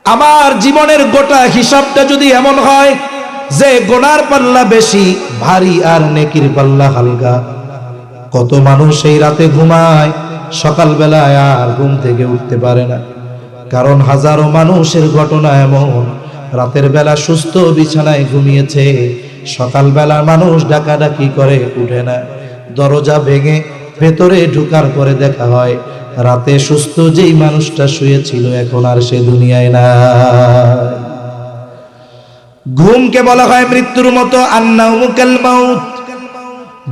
আমার জীবনের গোটা হিসাবটা যদি এমন হয় যে গোনার পাল্লা বেশি ভারী আর নেকির পাল্লা হালকা, কত মানুষ এই রাতে ঘুমায়, সকালবেলায় আর ঘুম থেকে উঠতে পারে না। কারণ হাজারো মানুষের ঘটনা এমন, রাতের বেলা সুস্থ বিছানায় ঘুমিয়েছে, সকালবেলা মানুষ ডাকাডাকি করে উঠে না। দরজা ভেঙে ভেতরে ঢুকার পরে দেখা হয় রাতে সুস্থ যেই মানুষটা শুয়েছিল এখন আর সে দুনিয়ায় নাই। ঘুমকে বলা হয় মৃত্যুর মতো, আন্নাউমু কাল মাউত,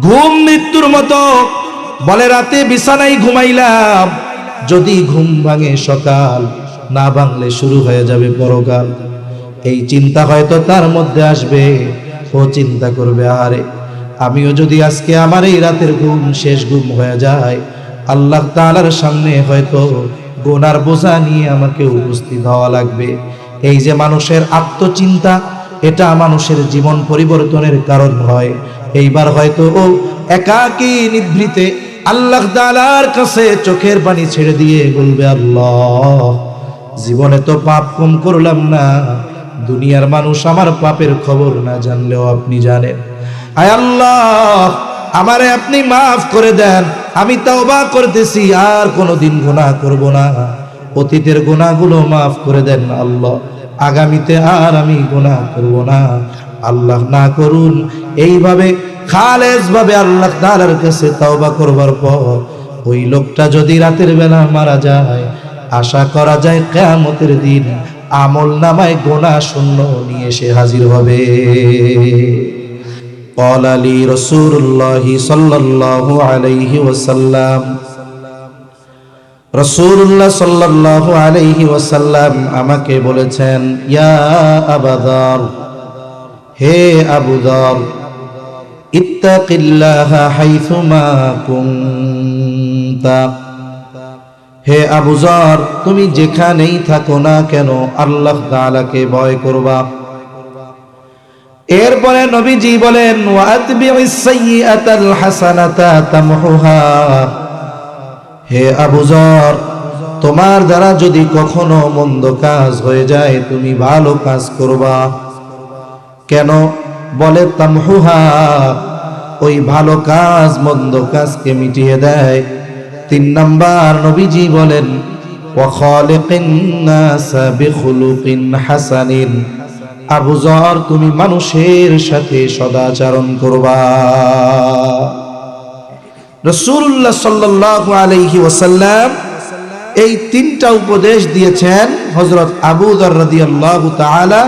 ঘুম মৃত্যুর মতো। বলে রাতে বিছানায় ঘুমাইলাম, যদি ঘুম ভাঙে সকাল, না ভাঙলে শুরু হয়ে যাবে পরকাল। এই চিন্তা হয়তো তার মধ্যে আসবে, ও চিন্তা করবে আরে আমিও যদি আজকে আমার এই রাতের ঘুম শেষ ঘুম হয়ে যায়, আল্লাহ তাআলার সামনে হয়তো গুনার বোঝা নিয়ে আমাকে উপস্থিত হওয়া লাগবে। এই যে মানুষের আত্মচিন্তা, এটা মানুষের জীবন পরিবর্তনের কারণ হয়। এইবার হয়তো ও একাকী নিভৃতে আল্লাহ তাআলার কাছে চোখের পানি ছেড়ে দিয়ে বলবে, আল্লাহ জীবনে তো পাপ কম করলাম না, দুনিয়ার মানুষ আমার পাপের খবর না জানলেও আপনি জানেন। আয় আল্লাহ আমারে আপনি মাফ করে দেন, আমি তওবা করতেছি, আর কোনোদিন গুনাহ করব না। অতীতের গুনাহগুলো মাফ করে দেন আল্লাহ, আগামীতে আর আমি গুনাহ করব না। আল্লাহ না করুন। এইভাবে খালেস ভাবে আল্লাহ তাআলার কাছে তওবা করবার পর ওই লোকটা যদি রাতের বেলা মারা যায়, আশা করা যায় কিয়ামতের দিন আমল নামায় গুনাহ শূন্য নিয়ে এসে হাজির হবে। قال لي رسول الله صلى الله عليه وسلم, রাসূলুল্লাহ সাল্লাল্লাহু আলাইহি ওয়াসাল্লাম আমাকে বলেছেন, ইয়া আবু যার, হে আবু যার, ইত্তাকিল্লাহা হাইসুমা কুনতা, হে আবু যার তুমি যেখানেই থাকো না কেন আল্লাহ তাআলাকে ভয় করবা। এরপরে নবীজি বলেন, ওয়াতবিউস সাইয়্যাতাল হাসানাতা তামহুহা, হে আবু যার তোমার দ্বারা যদি কখনো মন্দ কাজ হয়ে যায় তুমি ভালো কাজ করবা। কেন? বলে তামহুহা, ওই ভালো কাজ মন্দ কাজকে মিটিয়ে দেয়। 3 নাম্বার নবীজি বলেন, ওয়া খালিকিন নাসা বিখুলুকিন হাসানিন, আবু যার তুমি মানুষের সাথে সদাচরণ করবা। রাসূলুল্লাহ সাল্লাল্লাহু আলাইহি ওয়াসাল্লাম এই 3টা উপদেশ দিয়েছেন হযরত আবু যার রাদিয়াল্লাহু তাআলা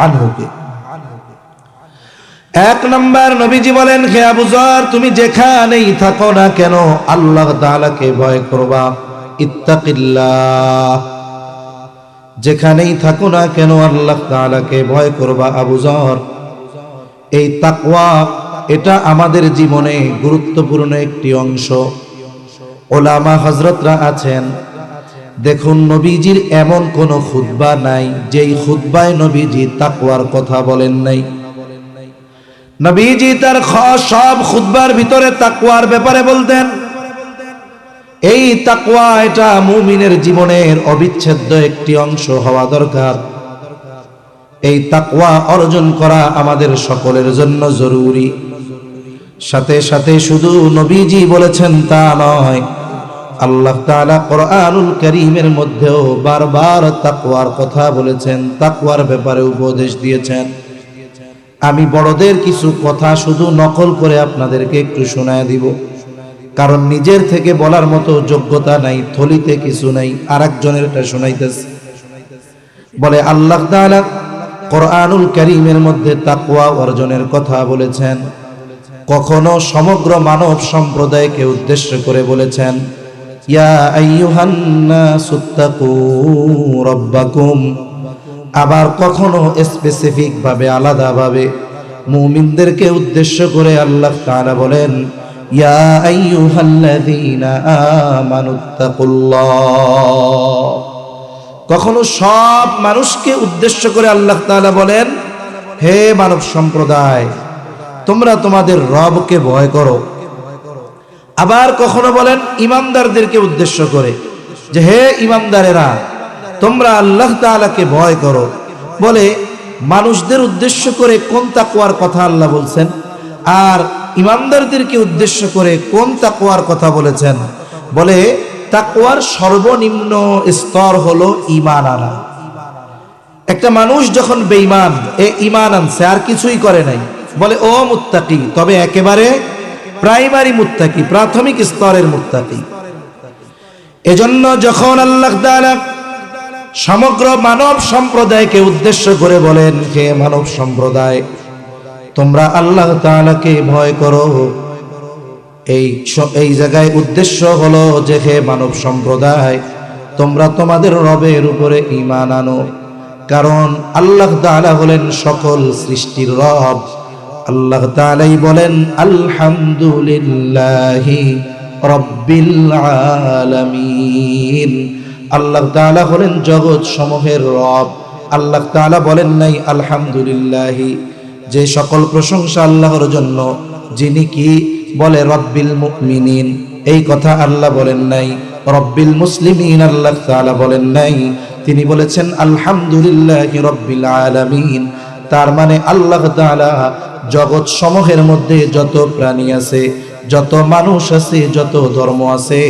আনহুকে। 1 নাম্বার নবীজি বলেন, হে আবু যার তুমি যেখানেই থাকো না কেন আল্লাহ তাআলাকে ভয় করবা। ইত্তাকিল্লাহ, যেখানেই থাকো না কেন আল্লাহ তাআলাকে ভয় করবা আবু যার। এই তাকওয়া এটা আমাদের জীবনে গুরুত্বপূর্ণ একটি অংশ। ওলামা হযরতরা আছেন, দেখুন নবীজির এমন কোন খুতবা নাই যেই খুতবায় নবীজি তাকওয়ার কথা বলেন নাই। নবীজি তার সব খুতবার ভিতরে তাকওয়ার ব্যাপারে বলতেন। এই তাকওয়া এটা মুমিনের জীবনের অবিচ্ছেদ্য একটি অংশ হওয়া দরকার। এই তাকওয়া অর্জন করা আমাদের সকলের জন্য জরুরি। সাথে সাথে শুধু নবীজি বলেছেন তা নয়, আল্লাহ তাআলা কোরআনুল কারীমের মধ্যেও বারবার তাকওয়ার কথা বলেছেন, তাকওয়ার ব্যাপারে উপদেশ দিয়েছেন। আমি বড়দের কিছু কথা শুধু নকল করে আপনাদেরকে একটু শোনায় দিব, কারণ নিজের থেকে বলার মতো যোগ্যতা নাই, থলিতে কিছু নাই, আরেকজনের এটা শোনাইতেছে। বলে আল্লাহ তাআলা কোরআনুল কারীমের মধ্যে তাকওয়া অর্জনের কথা বলেছেন। কখনো সমগ্র মানব সম্প্রদায়কে উদ্দেশ্য করে বলেছেন, ইয়া আইয়ুহান নাসুত্তাকু রাব্বাকুম। আবার কখনো স্পেসিফিক ভাবে আলাদাভাবে মুমিনদেরকে উদ্দেশ্য করে আল্লাহ তাআলা বলেন, ইয়া আইয়ুহাল্লাযীনা আমানুত্তাকুল্লাহ। কখনো সব মানুষকে উদ্দেশ্য করে আল্লাহ তাআলা বলেন, হে মানব সম্প্রদায় তোমরা তোমাদের রবকে ভয় করো। আবার কখনো বলেন ইমানদারদেরকে উদ্দেশ্য করে যে হে ইমানদারেরা তোমরা আল্লাহ তাআলাকে ভয় করো। বলে মানুষদের উদ্দেশ্য করে কোন তাকওয়ার কথা আল্লাহ বলছেন, আর ইমানদারদেরকে উদ্দেশ্য করে কোন তাকওয়ার কথা বলেছেন? বলে তাকওয়ার সর্বনিম্ন স্তর হলো ঈমান আনা। একটা মানুষ যখন বেঈমান, ঈমান আনছে আর কিছুই করে নাই, বলে ও মুত্তাকি, তবে একেবারে প্রাইমারি মুত্তাকি, প্রাথমিক স্তরের মুত্তাকি। এজন্য যখন আল্লাহ তাআলা সমগ্র মানব সম্প্রদায়কে উদ্দেশ্য করে বলেন, হে মানব সম্প্রদায়, তোমরা আল্লাহ তাআলাকে ভয় করো, এই জায়গায় উদ্দেশ্য হলো যে হে মানব সম্প্রদায়, তোমরা তোমাদের রবের উপরে ঈমান আনো। কারণ আল্লাহ তাআলা হলেন সকল সৃষ্টির রব। আল্লাহ তাআলাই বলেন আলহামদুলিল্লাহি রাব্বিল আলামিন। আল্লাহ তাআলা হলেন জগৎ সমূহের রব। আল্লাহ তাআলা বলেন নাই আলহামদুলিল্লাহি, যে সকল প্রশংসা আল্লাহর জন্য, যিনি কি বলে রব্বিল মুমিনিন, এই কথা আল্লাহ বলেন নাই। রব্বিল মুসলিমিন আল্লাহ তাআলা বলেন নাই, তিনি বলেছেন আলহামদুলিল্লাহি রব্বিল আলামিন। তার মানে আল্লাহ তাআলা জগৎ সমূহের মধ্যে যত প্রাণী আছে, যত মানুষ আছে, যত ধর্ম আছে,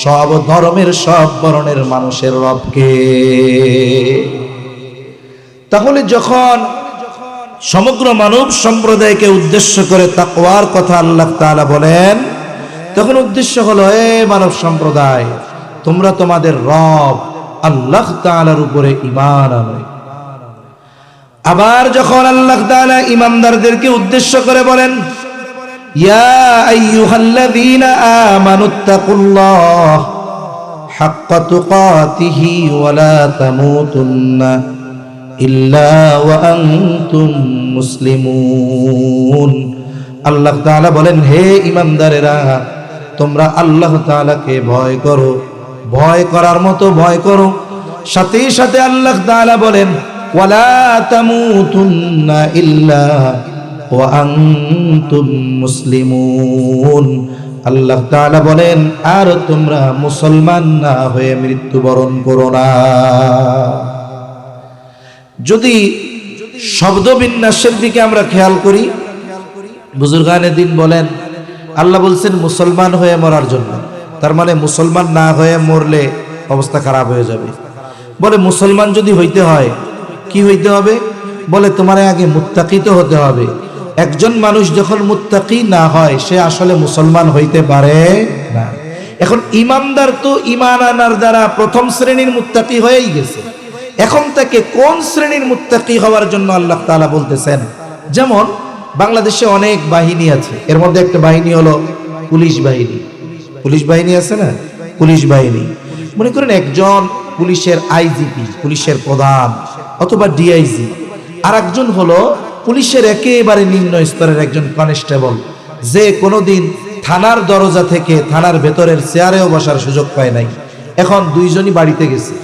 সব ধর্মের সব বর্ণের মানুষের রবকে। তাহলে যখন সমগ্র মানব সম্প্রদায়কে উদ্দেশ্য করে তাকওয়ার কথা আল্লাহ তাআলা বলেন, তখন উদ্দেশ্য হলো হে মানব সম্প্রদায়, তোমরা তোমাদের রব আল্লাহ তাআলার উপরে ঈমান আনো। আবার যখন আল্লাহ তাআলা ঈমানদারদেরকে উদ্দেশ্য করে বলেন, ইয়া আইয়ুহাল্লাযীনা আমানুত্তাকুল্লাহ হাক্কা তুকাতিহি ওয়া লা তামুতুন্না ইল্লা ওয়া আনতুম মুসলিমুন। আল্লাহ তাআলা বলেন, হে ঈমানদারেরা, তোমরা আল্লাহ তাআলাকে ভয় করো, ভয় করার মতো ভয় করো। সাথে সাথে আল্লাহ তাআলা বলেন ওয়ালা তামুতুন্না ইল্লা ওয়া আনতুম মুসলিমুন। আল্লাহ তাআলা বলেন, আর তোমরা মুসলমান না হয়ে মৃত্যুবরণ করো না। যদি শব্দ বিন্যাসের দিকে আমরা খেয়াল করি, বুজুর্গানে দিন বলেন আল্লাহ বলছেন মুসলমান হয়ে মরার জন্য, তার মানে মুসলমান না হয়ে মরলে অবস্থা খারাপ হয়ে যাবে। বলে মুসলমান যদি হইতে হয় কি হইতে হবে? বলে তোমার আগে মুত্তাকি তো হতে হবে। একজন মানুষ যখন মুত্তাকি না হয়, সে আসলে মুসলমান হইতে পারে না। এখন ইমানদার তো ঈমান আনার দ্বারা প্রথম শ্রেণীর মুত্তাকি হয়েই গেছে। এখন তাকে কোন শ্রেণীর মুত্তাকি হওয়ার জন্য আল্লাহ তাআলা বলতেছেন? যেমন বাংলাদেশে অনেক বাহিনী আছে, এর মধ্যে একটা বাহিনী হলো পুলিশ বাহিনী। পুলিশ বাহিনী আছে না, পুলিশ বাহিনী। মনে করেন একজন পুলিশের আইজিপি, পুলিশের প্রধান অথবা ডিআইজি, আর একজন হলো পুলিশের একেবারে নিম্ন স্তরের একজন কনস্টেবল, যে কোনোদিন থানার দরজা থেকে থানার ভেতরের চেয়ারেও বসার সুযোগ পায় নাই। এখন দুইজনই বাড়িতে গেছে,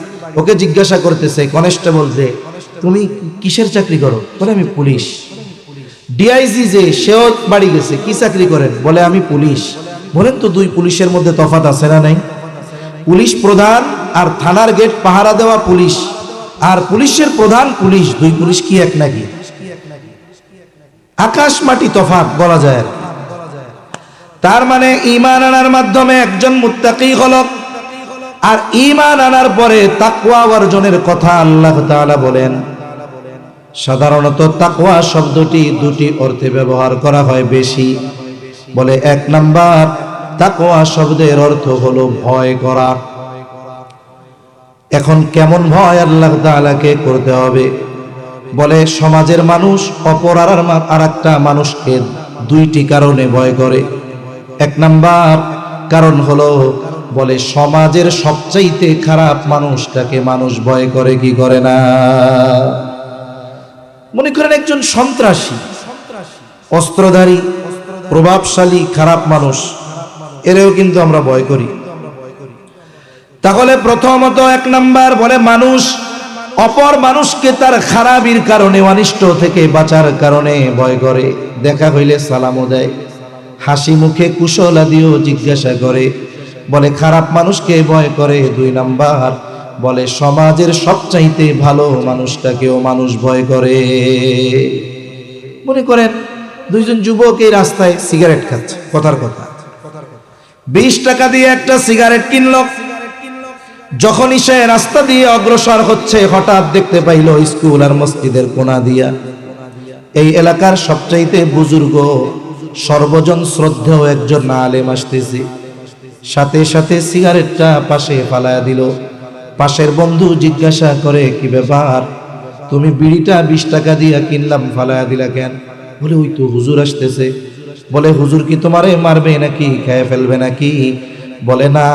ওকে জিজ্ঞাসা করতেছে কনস্টেবল যে তুমি কিসের চাকরি করো? বলে আমি পুলিশ। ডিআইজি যে সেও বাড়ি গেছে, কি চাকরি করেন? বলে আমি পুলিশ। বলেন তো দুই পুলিশের মধ্যে তফাৎ আছে না নাই? পুলিশ প্রধান আর থানার গেট পাহারা দেওয়া পুলিশ, আর পুলিশের প্রধান পুলিশ, দুই পুলিশ কি এক নাকি? আকাশ মাটি তফাৎ বলা যায়। তার মানে ঈমান আনার মাধ্যমে একজন মুত্তাকি হলো, আর ঈমান আনার পরে তাকওয়া অর্জনের কথা আল্লাহ তাআলা বলেন। সাধারণত তাকওয়া শব্দটি দুটি অর্থে ব্যবহার করা হয় বেশি। বলে এক নাম্বার, তাকওয়া শব্দের অর্থ হলো ভয় করা। এখন কেমন ভয় আল্লাহ তাআলাকে করতে হবে? বলে সমাজের মানুষ অপর আর একটা মানুষকে দুইটি কারণে ভয় করে। এক নাম্বার কারণ হলো, বলে সমাজের সবচাইতে খারাপ মানুষটাকে মানুষ ভয় করে কি করে না? মনে করেন একজন সন্ত্রাসী, অস্ত্রধারী, প্রভাবশালী খারাপ মানুষ, এরেও কিন্তু আমরা ভয় করি। তাহলে প্রথমত এক নাম্বার, বলে মানুষ অপর মানুষকে তার খারাপির কারণে, অনিষ্ট থেকে বাঁচার কারণে ভয় করে। দেখা হইলে সালামও দেয়, হাসি মুখে কুশল আদিও জিজ্ঞাসা করে। বলে খারাপ মানুষকে ভয় করে। দুই নাম্বার, বলে সমাজের সবচাইতে ভালো মানুষটাকেও মানুষ ভয় করে। মনে করেন দুইজন যুবক এই রাস্তায় সিগারেট খাচ্ছে, কথার কথা 20 টাকা দিয়ে একটা সিগারেট কিনলো। যখনই সে রাস্তা দিয়ে অগ্রসর হচ্ছে, হঠাৎ দেখতে পাইল স্কুল আর মসজিদের কোনা দিয়া এই এলাকার সবচাইতে বুজুর্গ, সর্বজন শ্রদ্ধেয় একজন আলেম আসতেছে। সাথে সাথে সিগারেটটা পাশে ফালায়া দিল। পাশের বন্ধু জিজ্ঞাসা করে, কি ব্যাপার, তুমি বিড়িটা 20 টাকা দিয়ে কিনলাম, ফালায়া দিলা কেন? বলে ওই তো হুজুর আসতেছে। বলে হুজুর কি তোমারে মারবে নাকি, খেয়ে ফেলবে নাকি? বলে না,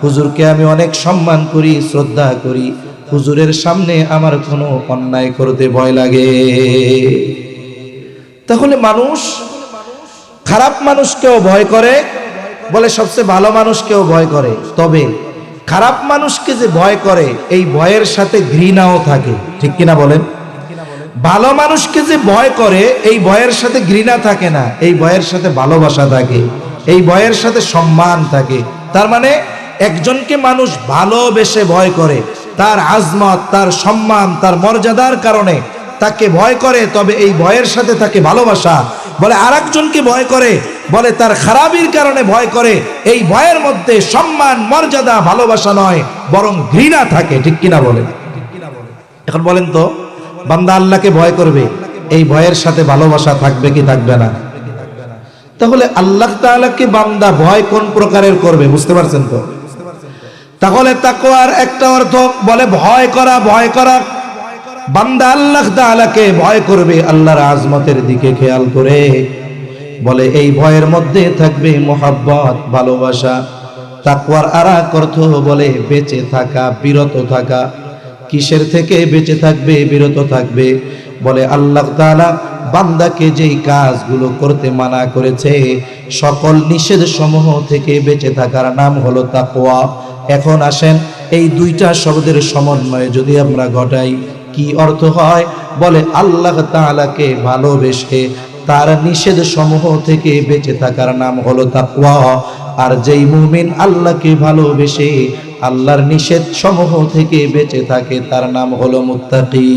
হুজুরকে আমি অনেক সম্মান করি, শ্রদ্ধা করি, হুজুরের সামনে আমার কোনো অন্যায় করতে ভয় লাগে। তাহলে মানুষ খারাপ মানুষকেও ভয় করে, বলে সবচেয়ে ভালো মানুষকেও ভয় করে। তবে খারাপ মানুষকে যে ভয় করে, এই ভয়ের সাথে ঘৃণাও থাকে, ঠিক কিনা বলেন? ভালো মানুষকে যে ভয় করে, এই ভয়ের সাথে ঘৃণা থাকে না, এই ভয়ের সাথে ভালোবাসা থাকে, এই ভয়ের সাথে সম্মান থাকে। তার মানে একজনকে মানুষ ভালোবেসে ভয় করে, তার আজমত, তার সম্মান, তার মর্যাদার কারণে তাকে ভয় করে, তবে এই ভয়ের সাথে তাকে ভালোবাসা। বলে আরেকজনকে ভয় করে, বলে তার খারাপির কারণে ভয় করে, এই ভয়ের মধ্যে সম্মান, মর্যাদা, ভালোবাসা নয়, বরং ঘৃণা থাকে, ঠিক কিনা বলেন? এখন বলেন তো, বান্দা আল্লাহকে ভয় করবে, এই ভয়ের সাথে ভালোবাসা থাকবে কি থাকবে না? তাহলে আল্লাহ তাআলাকে বান্দা ভয় কোন প্রকারের করবে, বুঝতে পারছেন তো? তাহলে তাকওয়ার একটা অর্থ বলে ভয় করা। ভয় করা, বান্দা আল্লাহ তাআলাকে ভয় করবে, আল্লাহর আজমতের দিকে খেয়াল করে। বলে এই ভয়ের মধ্যে থাকবে মহব্বত, ভালোবাসা। তাকওয়ার আরেক অর্থ বলে বেঁচে থাকা, বিরত থাকা। কিসের থেকে বেঁচে থাকবে, বিরত থাকবে? বলে আল্লাহ তাআলা বান্দাকে যেই কাজগুলো করতে মানা করেছে, সকল নিষেধ সমূহ থেকে বেঁচে থাকার নাম হলো তাকওয়া। এখন আসেন, এই দুইটা শব্দের সমন্বয়ে যদি আমরা ঘটাই, কি অর্থ হয়? বলে আল্লাহ তাআলাকে ভালোবেসে তার নিষেধ সমূহ থেকে বেঁচে থাকার নাম হলো তাকওয়া। আর যেই মুমিন আল্লাহকে ভালোবেসে আল্লাহর নিষেধ সমূহ থেকে বেঁচে থাকে, তার নাম হলো মুত্তাকি।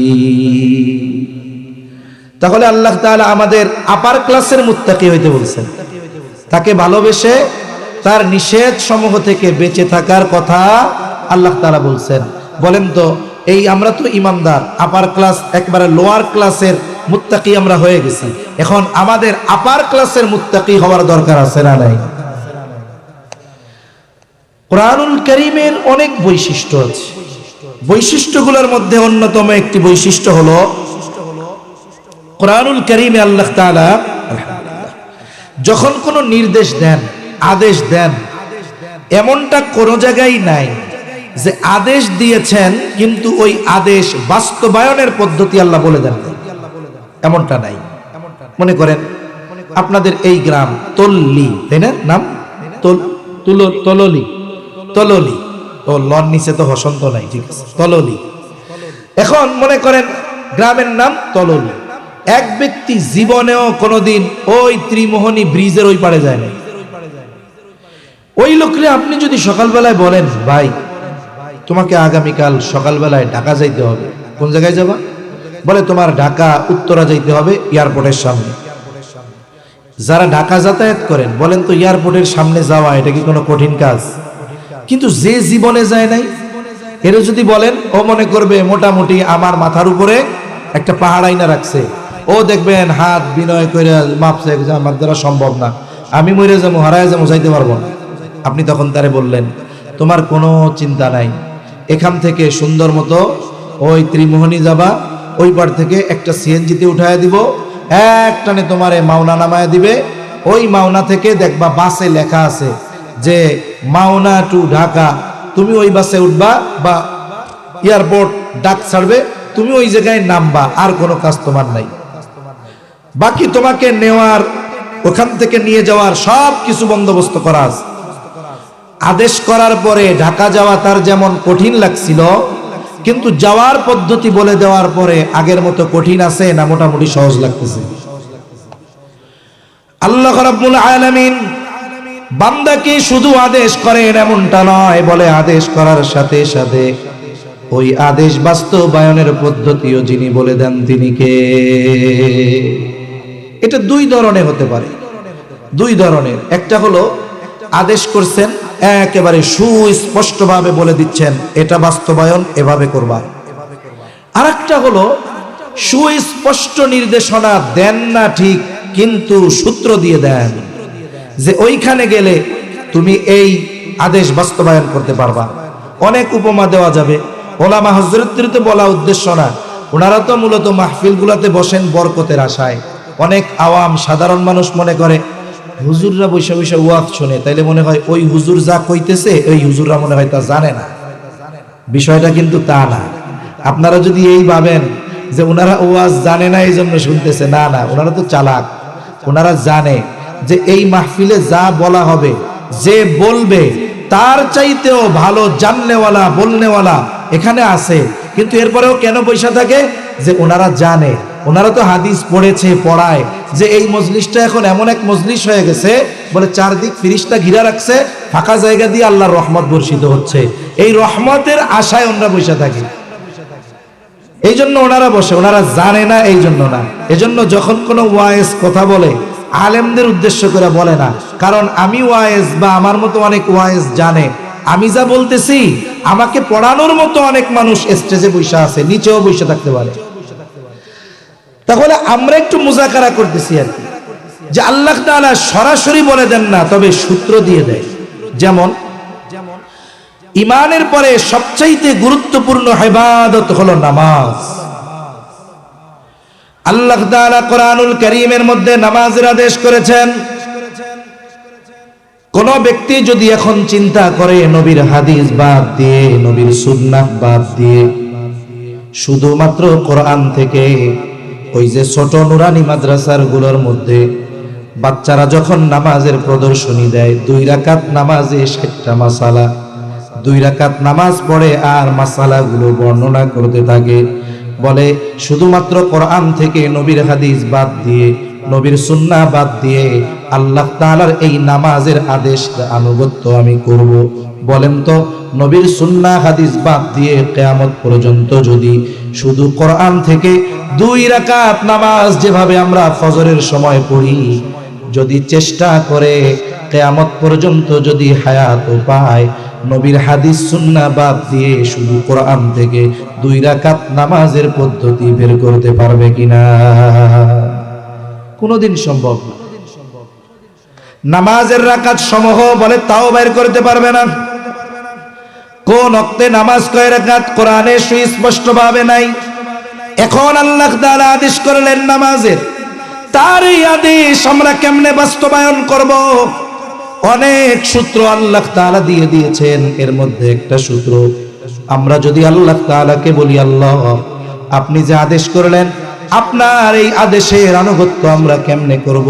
তাহলে আল্লাহ তাআলা আমাদের আপার ক্লাসের মুত্তাকি হইতে বলছেন, তাকে ভালোবেসে তার নিষেধ সমূহ থেকে বেঁচে থাকার কথা আল্লাহ তাআলা বলছেন। বলেন তো, এই আমরা তো ইমানদার, আপার ক্লাস, একবারে লোয়ার ক্লাসের মুত্তাকি আমরা হয়ে গেছি। এখন আমাদের আপার ক্লাসের মুত্তাকি হওয়ার দরকার আছে না নাই? কোরআনুল কারীমের অনেক বৈশিষ্ট্য আছে। বৈশিষ্ট্যগুলোর মধ্যে অন্যতম একটি বৈশিষ্ট্য হলো, কোরআনুল কারীমে আল্লাহ তাআলা যখন কোনো নির্দেশ দেন, আদেশ দেন, এমনটা কোনো জায়গায় নাই যে আদেশ দিয়েছেন কিন্তু ওই আদেশ বাস্তবায়নের পদ্ধতি আল্লাহ বলে দেন, এমনটা নাই। মনে করেন আপনাদের এই গ্রাম তল্লি, তাই না? নাম তললি, তললি ও লন নিচে তো হসন্ত নাই, ঠিক আছে, তললি। এখন মনে করেন গ্রামের নাম তললি। এক ব্যক্তি জীবনেও কোনোদিন ওই ত্রিমোহনী ব্রিজের ওই পারে যায় না। ওই লোকরে আপনি যদি সকালবেলায় বলেন, ভাই তোমাকে আগামীকাল সকালবেলায় ঢাকা যাইতে হবে, কোন জায়গায় যাবা? বলে তোমার ঢাকা উত্তরা যাইতে হবে, এয়ারপোর্টের সামনে। যারা ঢাকা যাতায়াত করেন বলেন তো, এয়ারপোর্টের সামনে যাওয়া এটা কি কোনো কঠিন কাজ? কিন্তু যে জীবনে যায় নাই, এর যদি বলেন, ও মনে করবে মোটামুটি আমার মাথার উপরে একটা পাহাড় আইনা রাখছে, ও দেখবেন হাত বিনয় করে মাপছে, আমার দ্বারা সম্ভব না, আমি মরে যাবো, হারায় যাবো, যাইতে পারবো না। আপনি তখন তারে বললেন, তোমার কোনো চিন্তা নাই, এখান থেকে সুন্দর মতো ওই ত্রিমোহনী যাবা, ওই পার থেকে একটা সিএনজিতে উঠায় দিব, এক টানে তোমারে মাওনা নামায় দিবে। ওই মাওনা থেকে দেখবা বাসে লেখা আছে যে মাওনা টু ঢাকা, তুমি ওই বাসে উঠবা বা এয়ারপোর্ট ডাক ছাড়বে, তুমি ওই জায়গায় নামবা, আর কোনো কাজ তোমার নাই। বাকি তোমাকে নেওয়ার, ওখান থেকে নিয়ে যাওয়ার সব কিছু বন্দোবস্ত করা আছে। আদেশ করার পরে ঢাকা যাওয়া তার যেমন কঠিন লাগছিল, কিন্তু যাওয়ার পদ্ধতি বলে দেওয়ার পরে আগের মতো কঠিন আছে না মোটামুটি সহজ লাগতেছে? আল্লাহ রাব্বুল আলামিন বান্দাকে শুধু আদেশ করেন এমনটা নয়, বলে আদেশ করার সাথে সাথে ওই আদেশ বাস্তবায়নের পদ্ধতিও যিনি বলে দেন তিনি কে? এটা দুই ধরনের হতে পারে, দুই ধরনের। একটা হলো আদেশ করছেন, একেবারে সুস্পষ্টভাবে বলে দিচ্ছেন এটা বাস্তবায়ন এভাবে করবা। আর একটা হলো সুস্পষ্ট নির্দেশনা দেন না ঠিক, কিন্তু সূত্র দিয়ে দেন যে ওইখানে গেলে তুমি এই আদেশ বাস্তবায়ন করতে পারবা। অনেক উপমা দেওয়া যাবে, ওলামা হযরতদের তো বলা উদ্দেশ্য না, ওনারা তো মূলত মাহফিলগুলোতে বসেন বরকতের আশায়। অনেক আওয়াম সাধারণ মানুষ মনে করে হুজুররা বসে বসে ওয়াজ শুনে, তাইলে মনে হয় ওই হুজুর যা কইতেছে ওই হুজুররা মনে হয় তা জানে না। বিষয়টা কিন্তু তা না। আপনারা যদি এই ভাবেন যে ওনারা ওয়াজ জানে না এই জন্য শুনতেছে, না না, ওনারা তো চালাক। ওনারা জানে যে এই মাহফিলে যা বলা হবে, যে বলবে তার চাইতেও ভালো জাননেওয়ালা বলনেওয়ালা এখানে আছে, কিন্তু এরপরেও কেন পয়সা থাকে? যে ওনারা জানে, ওনারা তো হাদিস পড়েছে, পড়ায় যে এই মজলিসটা এখন এমন এক মজলিস হয়ে গেছে, বলে চারদিক ফিরিস্তা ঘিরা রাখছে, ফাঁকা জায়গা দিয়ে আল্লাহর রহমত বর্ষিত হচ্ছে। এই রহমতের আশায় ওনারা বসে থাকে, এই জন্য ওনারা বসে। ওনারা জানে না এই জন্য না। এজন্য যখন কোনো ওয়াইজ কথা বলে আলেমদের উদ্দেশ্য করে বলে না, কারণ আমি ওয়াইজ বা আমার মতো অনেক ওয়াইজ জানে আমি যা বলতেছি আমাকে পড়ানোর মতো অনেক মানুষ স্টেজে বসে আছে, নিচেও বসে থাকতে পারে। তাহলে আমরা একটু মুজাকারা করতেছি আর কি, যে আল্লাহ তাআলা সরাসরি বলে দেন না, তবে সূত্র দিয়ে দেয়। যেমন ইমানের পরে সবচাইতে গুরুত্বপূর্ণ ইবাদত হলো নামাজ। আল্লাহ তাআলা কোরআনুল কারীমের মধ্যে নামাজের আদেশ করেছেন। কোন ব্যক্তি যদি এখন চিন্তা করে নবীর হাদিস বাদ দিয়ে, নবীর সুন্নাহ বাদ দিয়ে শুধুমাত্র কোরআন থেকে, ওই যে ছোট নুরানি মাদ্রাসার গুলোর মধ্যে বাচ্চারা যখন নামাজের প্রদর্শনী দেয়, 2 রাকাত নামাজে 60টা মাসালা, 2 রাকাত নামাজ পড়ে আর মাসালাগুলো বর্ণনা করতে থাকে, বলে শুধুমাত্র কোরআন থেকে নবীর হাদিস বাদ দিয়ে, নবীর সুন্নাহ বাদ দিয়ে আল্লাহ তাআলার এই নামাজের আদেশ আনুগত্য আমি করব। বলেন তো, নবীর সুন্নাহ হাদিস বাদ দিয়ে কিয়ামত পর্যন্ত যদি শুধু কোরআন থেকে 2 রাকাত নামাজ যেভাবে আমরা ফজরের সময় পড়ি, যদি চেষ্টা করে কিয়ামত পর্যন্ত যদি হায়াত পায়, নবীর হাদিস সুন্নাহ বাদ দিয়ে শুধু কোরআন থেকে 2 রাকাত নামাজের পদ্ধতি বের করতে পারবে কিনা? কোনদিন সম্ভব না। নামাজের রাকাত সমূহ বলে তাও বের করতে পারবে না। কোন ওয়াক্তে নামাজ কয় রাকাত কোরআনে সুস্পষ্ট ভাবে নাই। এখন আল্লাহ তাআলা আদেশ করলেন নামাজের, তার এই আদেশ আমরা কেমনে বাস্তবায়ন করব? অনেক সূত্র আল্লাহ তাআলা দিয়ে দিয়েছেন। এর মধ্যে একটা সূত্র, আমরা যদি আল্লাহ তাআলাকে বলি, আল্লাহ আপনি যে আদেশ করলেন, আপনার এই আদেশের আনুগত্য আমরা কেমনে করব?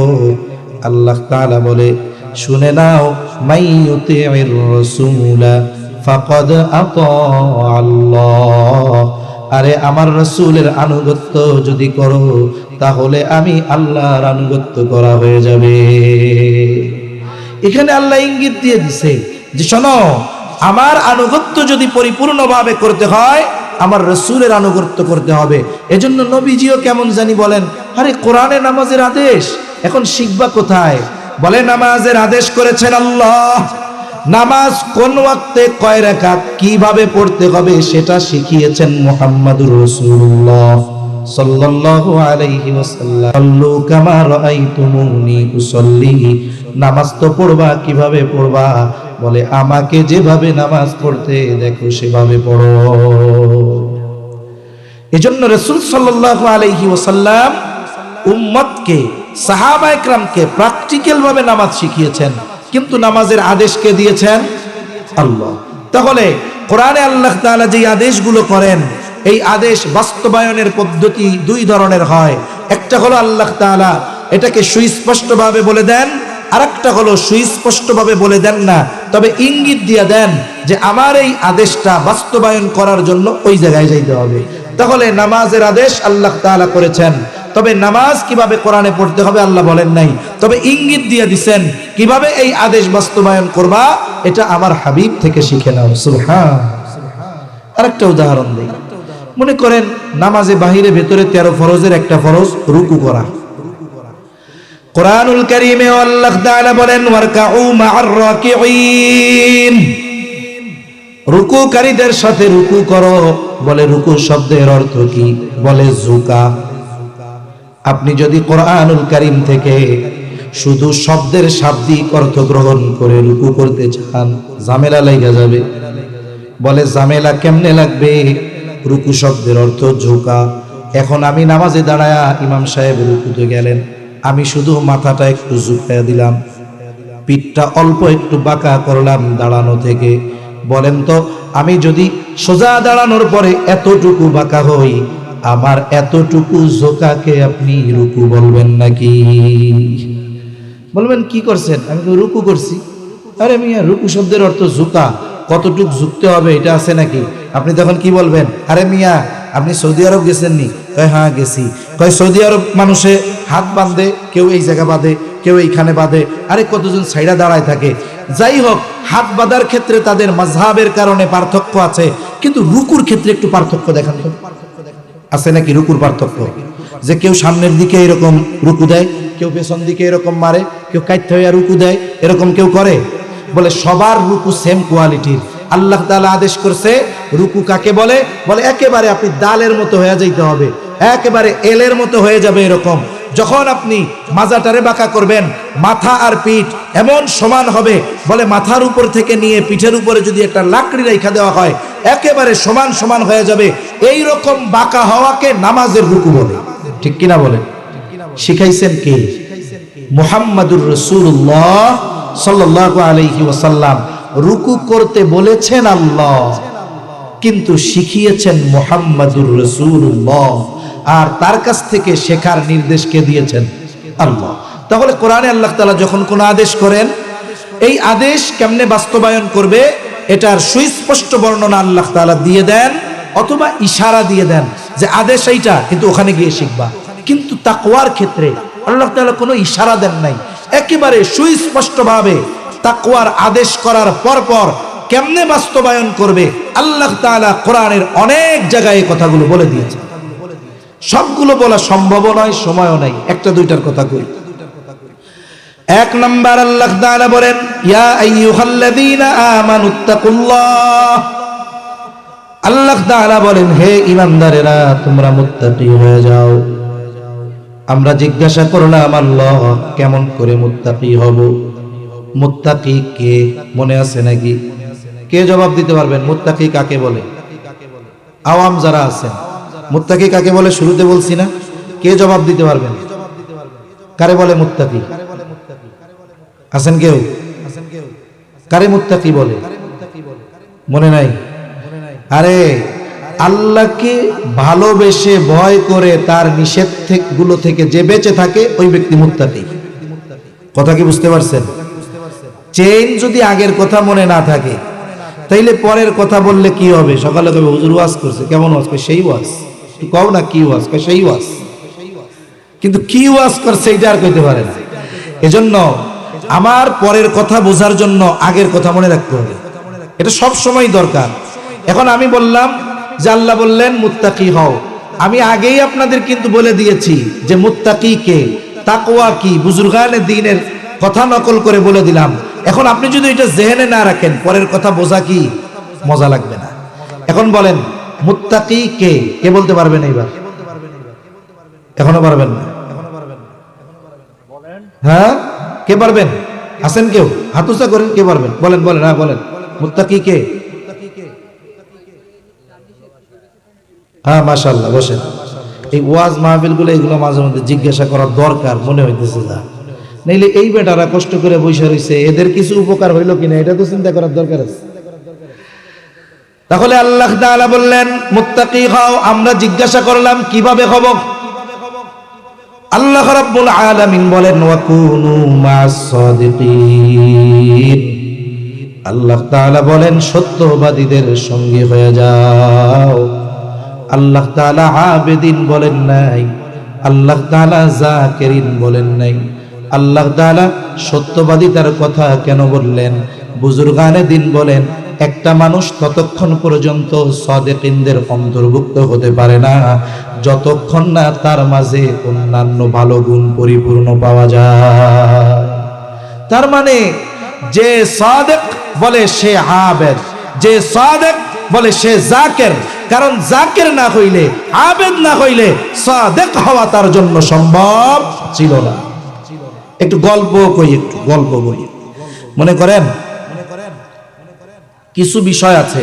আল্লাহ তাআলা বলে, শুনে নাও, মাইয়ুতি'র রাসূলা ফাকাদ আতা আল্লাহ। আরে আমার রাসূলের আনুগত্য যদি করো, তাহলে আমি আল্লাহর আনুগত্য করা হয়ে যাবে। এখানে আল্লাহ ইঙ্গিত দিয়ে দিছে যে শোনো, আমার আনুগত্য যদি পরিপূর্ণভাবে করতে হয়, আমার রাসূলের আনুগত্য করতে হবে। এজন্য নবীজিও কেমন জানি বলেন, আরে কোরআনে নামাজের আদেশ, এখন শিখবা কোথায়? বলে নামাজের আদেশ করেছেন আল্লাহ, নামাজ কোন ওয়াক্তে কয় রাকাত কিভাবে পড়তে হবে সেটা শিখিয়েছেন মুহাম্মাদুর রাসূলুল্লাহ সাল্লাল্লাহু আলাইহি ওয়াসাল্লাম। সাল্লু কামা রাআইতুমুনি উসাল্লি, নামাজ তো পড়বা, কিভাবে পড়বা? বলে আমাকে যেভাবে নামাজ পড়তে দেখো সেভাবে পড়ো। এজন্য রাসূল সাল্লাল্লাহু আলাইহি ওয়াসাল্লাম উম্মতকে, সাহাবায়ে কেরামকে প্র্যাকটিক্যাল ভাবে নামাজ শিখিয়েছেন, কিন্তু নামাজের আদেশ কে দিয়েছেন? আল্লাহ। তাহলে কোরআনে আল্লাহ তাআলা যে আদেশগুলো করেন, এই আদেশ বাস্তবায়নের পদ্ধতি 2 ধরনের হয়। একটা হলো আল্লাহ তাআলা এটাকে সুস্পষ্টভাবে বলে দেন, আরেকটা হলো সুস্পষ্টভাবে বলে দেন না, তবে ইঙ্গিত দিয়ে দেন যে আমার এই আদেশটা বাস্তবায়ন করার জন্য ওই জায়গায় যাইতে হবে। তাহলে নামাজের আদেশ আল্লাহ তাআলা করেছেন, তবে নামাজ কিভাবে কোরআনে পড়তে হবে আল্লাহ বলেন নাই, তবে ইঙ্গিত দিয়ে দিবেন কিভাবে এই আদেশ বাস্তবায়ন করবা, এটা আমার হাবিব থেকে শিখে নাও। সুবহান। আরেকটা উদাহরণ দেই, মনে করেন নামাজে বাহিরে ভেতরে 13 ফরজের একটা ফরজ রুকু করা। কোরআনুল কারীমে আল্লাহ তাআলা বলেন ওয়ারকাউ মা'আর রাকিঈন, রুকুকারীদের সাথে রুকু করো। বলে রুকু শব্দের অর্থ কি? বলে ঝুঁকা। আপনি যদি কোরআনুল কারীম থেকে শুধু শব্দের শাব্দিক অর্থ গ্রহণ করে রুকু করতে চান, ঝামেলা লাগা যাবে। বলে ঝামেলা কেমনে লাগবে? রুকু শব্দের অর্থ ঝুঁকা। এখন আমি নামাজে দাঁড়ায়া ইমাম সাহেব রুকুতে গেলেন, আমি শুধু মাথাটা একটু ঝুঁকায়া দিলাম, পিঠটা অল্প একটু বাঁকা করলাম দাঁড়ানো থেকে। বলেন তো আমি যদি সোজা দাঁড়ানোর পরে এতটুকু বাঁকা হই, আমার এতটুকু ঝোঁকাকে আপনি রুকু বলবেন নাকি? বলবেন কি করছেন? আমি তো রুকু করছি। আরে মিয়া, রুকু শব্দের অর্থ ঝুঁকা, কতটুক ঝুঁকতে হবে এটা আছে নাকি? আপনি তখন কি বলবেন? আরে মিয়া, আপনি সৌদি আরব গেছেননি? কয় হ্যাঁ গেছি। কয় সৌদি আরব মানুষে হাত বাঁধে, কেউ এই জায়গা বাঁধে, কেউ এইখানে বাঁধে, আরে কতজন সাইডা দাঁড়ায় থাকে। যাই হোক, হাত বাঁধার ক্ষেত্রে তাদের মাযহাবের কারণে পার্থক্য আছে, কিন্তু রুকুর ক্ষেত্রে একটু পার্থক্য দেখান তো, আছে নাকি রুকুর পার্থক্য? যে কেউ সামনের দিকে এরকম রুকু দেয়, কেউ পেছন দিকে এরকম মারে, কেউ কাইতে হইয়া রুকু দেয়, এরকম কেউ করে? বলে সবার রুকু সেম কোয়ালিটির। আল্লাহ তাআলা আদেশ করছে রুকু কাকে বলে? বলে একেবারে আপনি দালের মতো হয়ে যাইতে হবে, একেবারে এলের মতো হয়ে যাবে এরকম। যখন আপনি মাজাটারে বাঁকা করবেন, মাথা আর পিঠ এমন সমান হবে, বলে মাথার উপর থেকে নিয়ে পিঠের উপরে যদি একটা লাকড়ি রেখা দেওয়া হয়, একেবারে সমান সমান হয়ে যাবে। এই রকম বাঁকা হওয়াকে নামাজের রুকু বলে। ঠিক কিনা বলেন? শিখাইছেন কে? মুহাম্মাদুর রাসূলুল্লাহ সাল্লাল্লাহু আলাইহি ওয়াসাল্লাম। রুকু করতে বলেছেন আল্লাহ, কিন্তু শিখিয়েছেন মুহাম্মাদুর রাসূলুল্লাহ, আর তার কাছ থেকে শেখার নির্দেশ কে দিয়েছেন? আল্লাহ। তাহলে কোরআনে আল্লাহ তাআলা যখন কোন আদেশ করেন, এই আদেশ কেমনে বাস্তবায়ন করবে এটার সুস্পষ্ট বর্ণনা আল্লাহ তাআলা দিয়ে দেন, অথবা ইশারা দিয়ে দেন যে আদেশ এইটা, কিন্তু ওখানে গিয়ে শিখবা। কিন্তু তাকওয়ার ক্ষেত্রে আল্লাহ তাআলা কোনো ইশারা দেন নাই, একেবারে সুস্পষ্টভাবে তাকওয়ার আদেশ করার পরপর কেমনে বাস্তবায়ন করবে আল্লাহ তাআলা কোরআনের অনেক জায়গায় কথাগুলো বলে দিয়েছেন। সবগুলো বলা সম্ভব নয়, সময়ও নাই, একটা দুইটার কথা কই। এক নাম্বার আল্লাহ তাআলা বলেন ইয়া আইয়ুহাল্লাযীনা আমানুত্তাকুল্লাহ। আল্লাহ তাআলা বলেন হে ঈমানদারেরা, তোমরা মুত্তাকি হয়ে যাও। আমরা জিজ্ঞাসা করলাম আল্লাহ কেমন করে মুত্তাকি হব? মুত্তাকি কে মনে আছে নাকি? কে জবাব দিতে পারবেন? মুত্তাকি কাকে বলে? আওয়াম যারা আছেন, মুত্তাকি কাকে বলে শুরুতে বলছি না? কে জবাব দিতে পারবেন? কারে বলে মুত্তাকি? আছেন কেউ? কারে মুত্তাকি বলে? মনে নাই? আরে আল্লাহকে ভালোবেসে ভয় করে তার নিষেধ গুলো থেকে যে বেঁচে থাকে ওই ব্যক্তি মুত্তাকি। কথা কি বুঝতে পারছেন? চেইন যদি আগের কথা মনে না থাকে, তাইলে পরের কথা বললে কি হবে? সকালে কবে হুজুর ওয়াজ করছে, কেমন ওয়াজ? সেই ওয়াজ। কও না কি ওয়াজ? সেই ওয়াজ। কিন্তু কি ওয়াজ করছে এটা আর কইতে পারে না। এজন্য আমার পরের কথা বোঝার জন্য আগের কথা মনে রাখতে হবে, এটা সব সময় দরকার। এখন আমি বললাম যে আল্লাহ বললেন মুত্তাকি হও, আমি আগেই আপনাদের কিন্তু বলে দিয়েছি যে মুত্তাকি কে, তাকওয়া কি, বুজুর্গানে দ্বীনের কথা নকল করে বলে দিলাম। এখন আপনি যদি এটা জেহেনে না রাখেন, পরের কথা বোঝা কি মজা লাগবে না। এখন বলেন মুত্তাকি কে? কে বলতে পারবেন এইবার? এখনো পারবেন না? হ্যাঁ, কে পারবেন? আছেন কেউ? হাত উঁচা করেন, কে পারবেন? বলেন বলেন, হ্যাঁ বলেন, মুত্তাকি কে? হ্যাঁ মাশাআল্লাহ, বসেন। এই ওয়াজ মাহফিল গুলো এগুলো মাঝে মধ্যে জিজ্ঞাসা করার দরকার মনে হইতেছে, যা নাইলে এই বেটারা কষ্ট করে বসে রয়েছে, এদের কিছু উপকার হইলো কিনা এটা তো চিন্তা করার দরকার আছে। তাহলে আল্লাহ তাআলা বললেন মুত্তাকি হও। আমরা জিজ্ঞাসা করলাম কিভাবে হব? আল্লাহ রাব্বুল আলামিন বলেন ওয়া কুনু মা'আস সাদিকিন। আল্লাহ তাআলা বলেন সত্যবাদীদের সঙ্গে হয়ে যাও। আল্লাহ তাআলা আবেদিন বলেন নাই, আল্লাহ তাআলা যাকিরিন বলেন নাই। আল্লাহ তাআলা সত্যবাদিতার কথা কেন বললেন? বুজুর্গানে দিন বলেন একটা মানুষ ততক্ষণ পর্যন্ত সাদিকিনদের অন্তর্ভুক্ত হতে পারে না যতক্ষণ না তার মাঝে অন্যান্য ভালো গুণ পরিপূর্ণ পাওয়া যায়। তার মানে যে সাদিক বলে সে আবেদ, যে সাদিক বলে সে জাকের। কারণ জাকের না হইলে, আবেদ না হইলে সাদিক হওয়া তার জন্য সম্ভব ছিল না। একটু গল্প কই, একটু গল্প বলি। মনে করেন কিছু বিষয় আছে,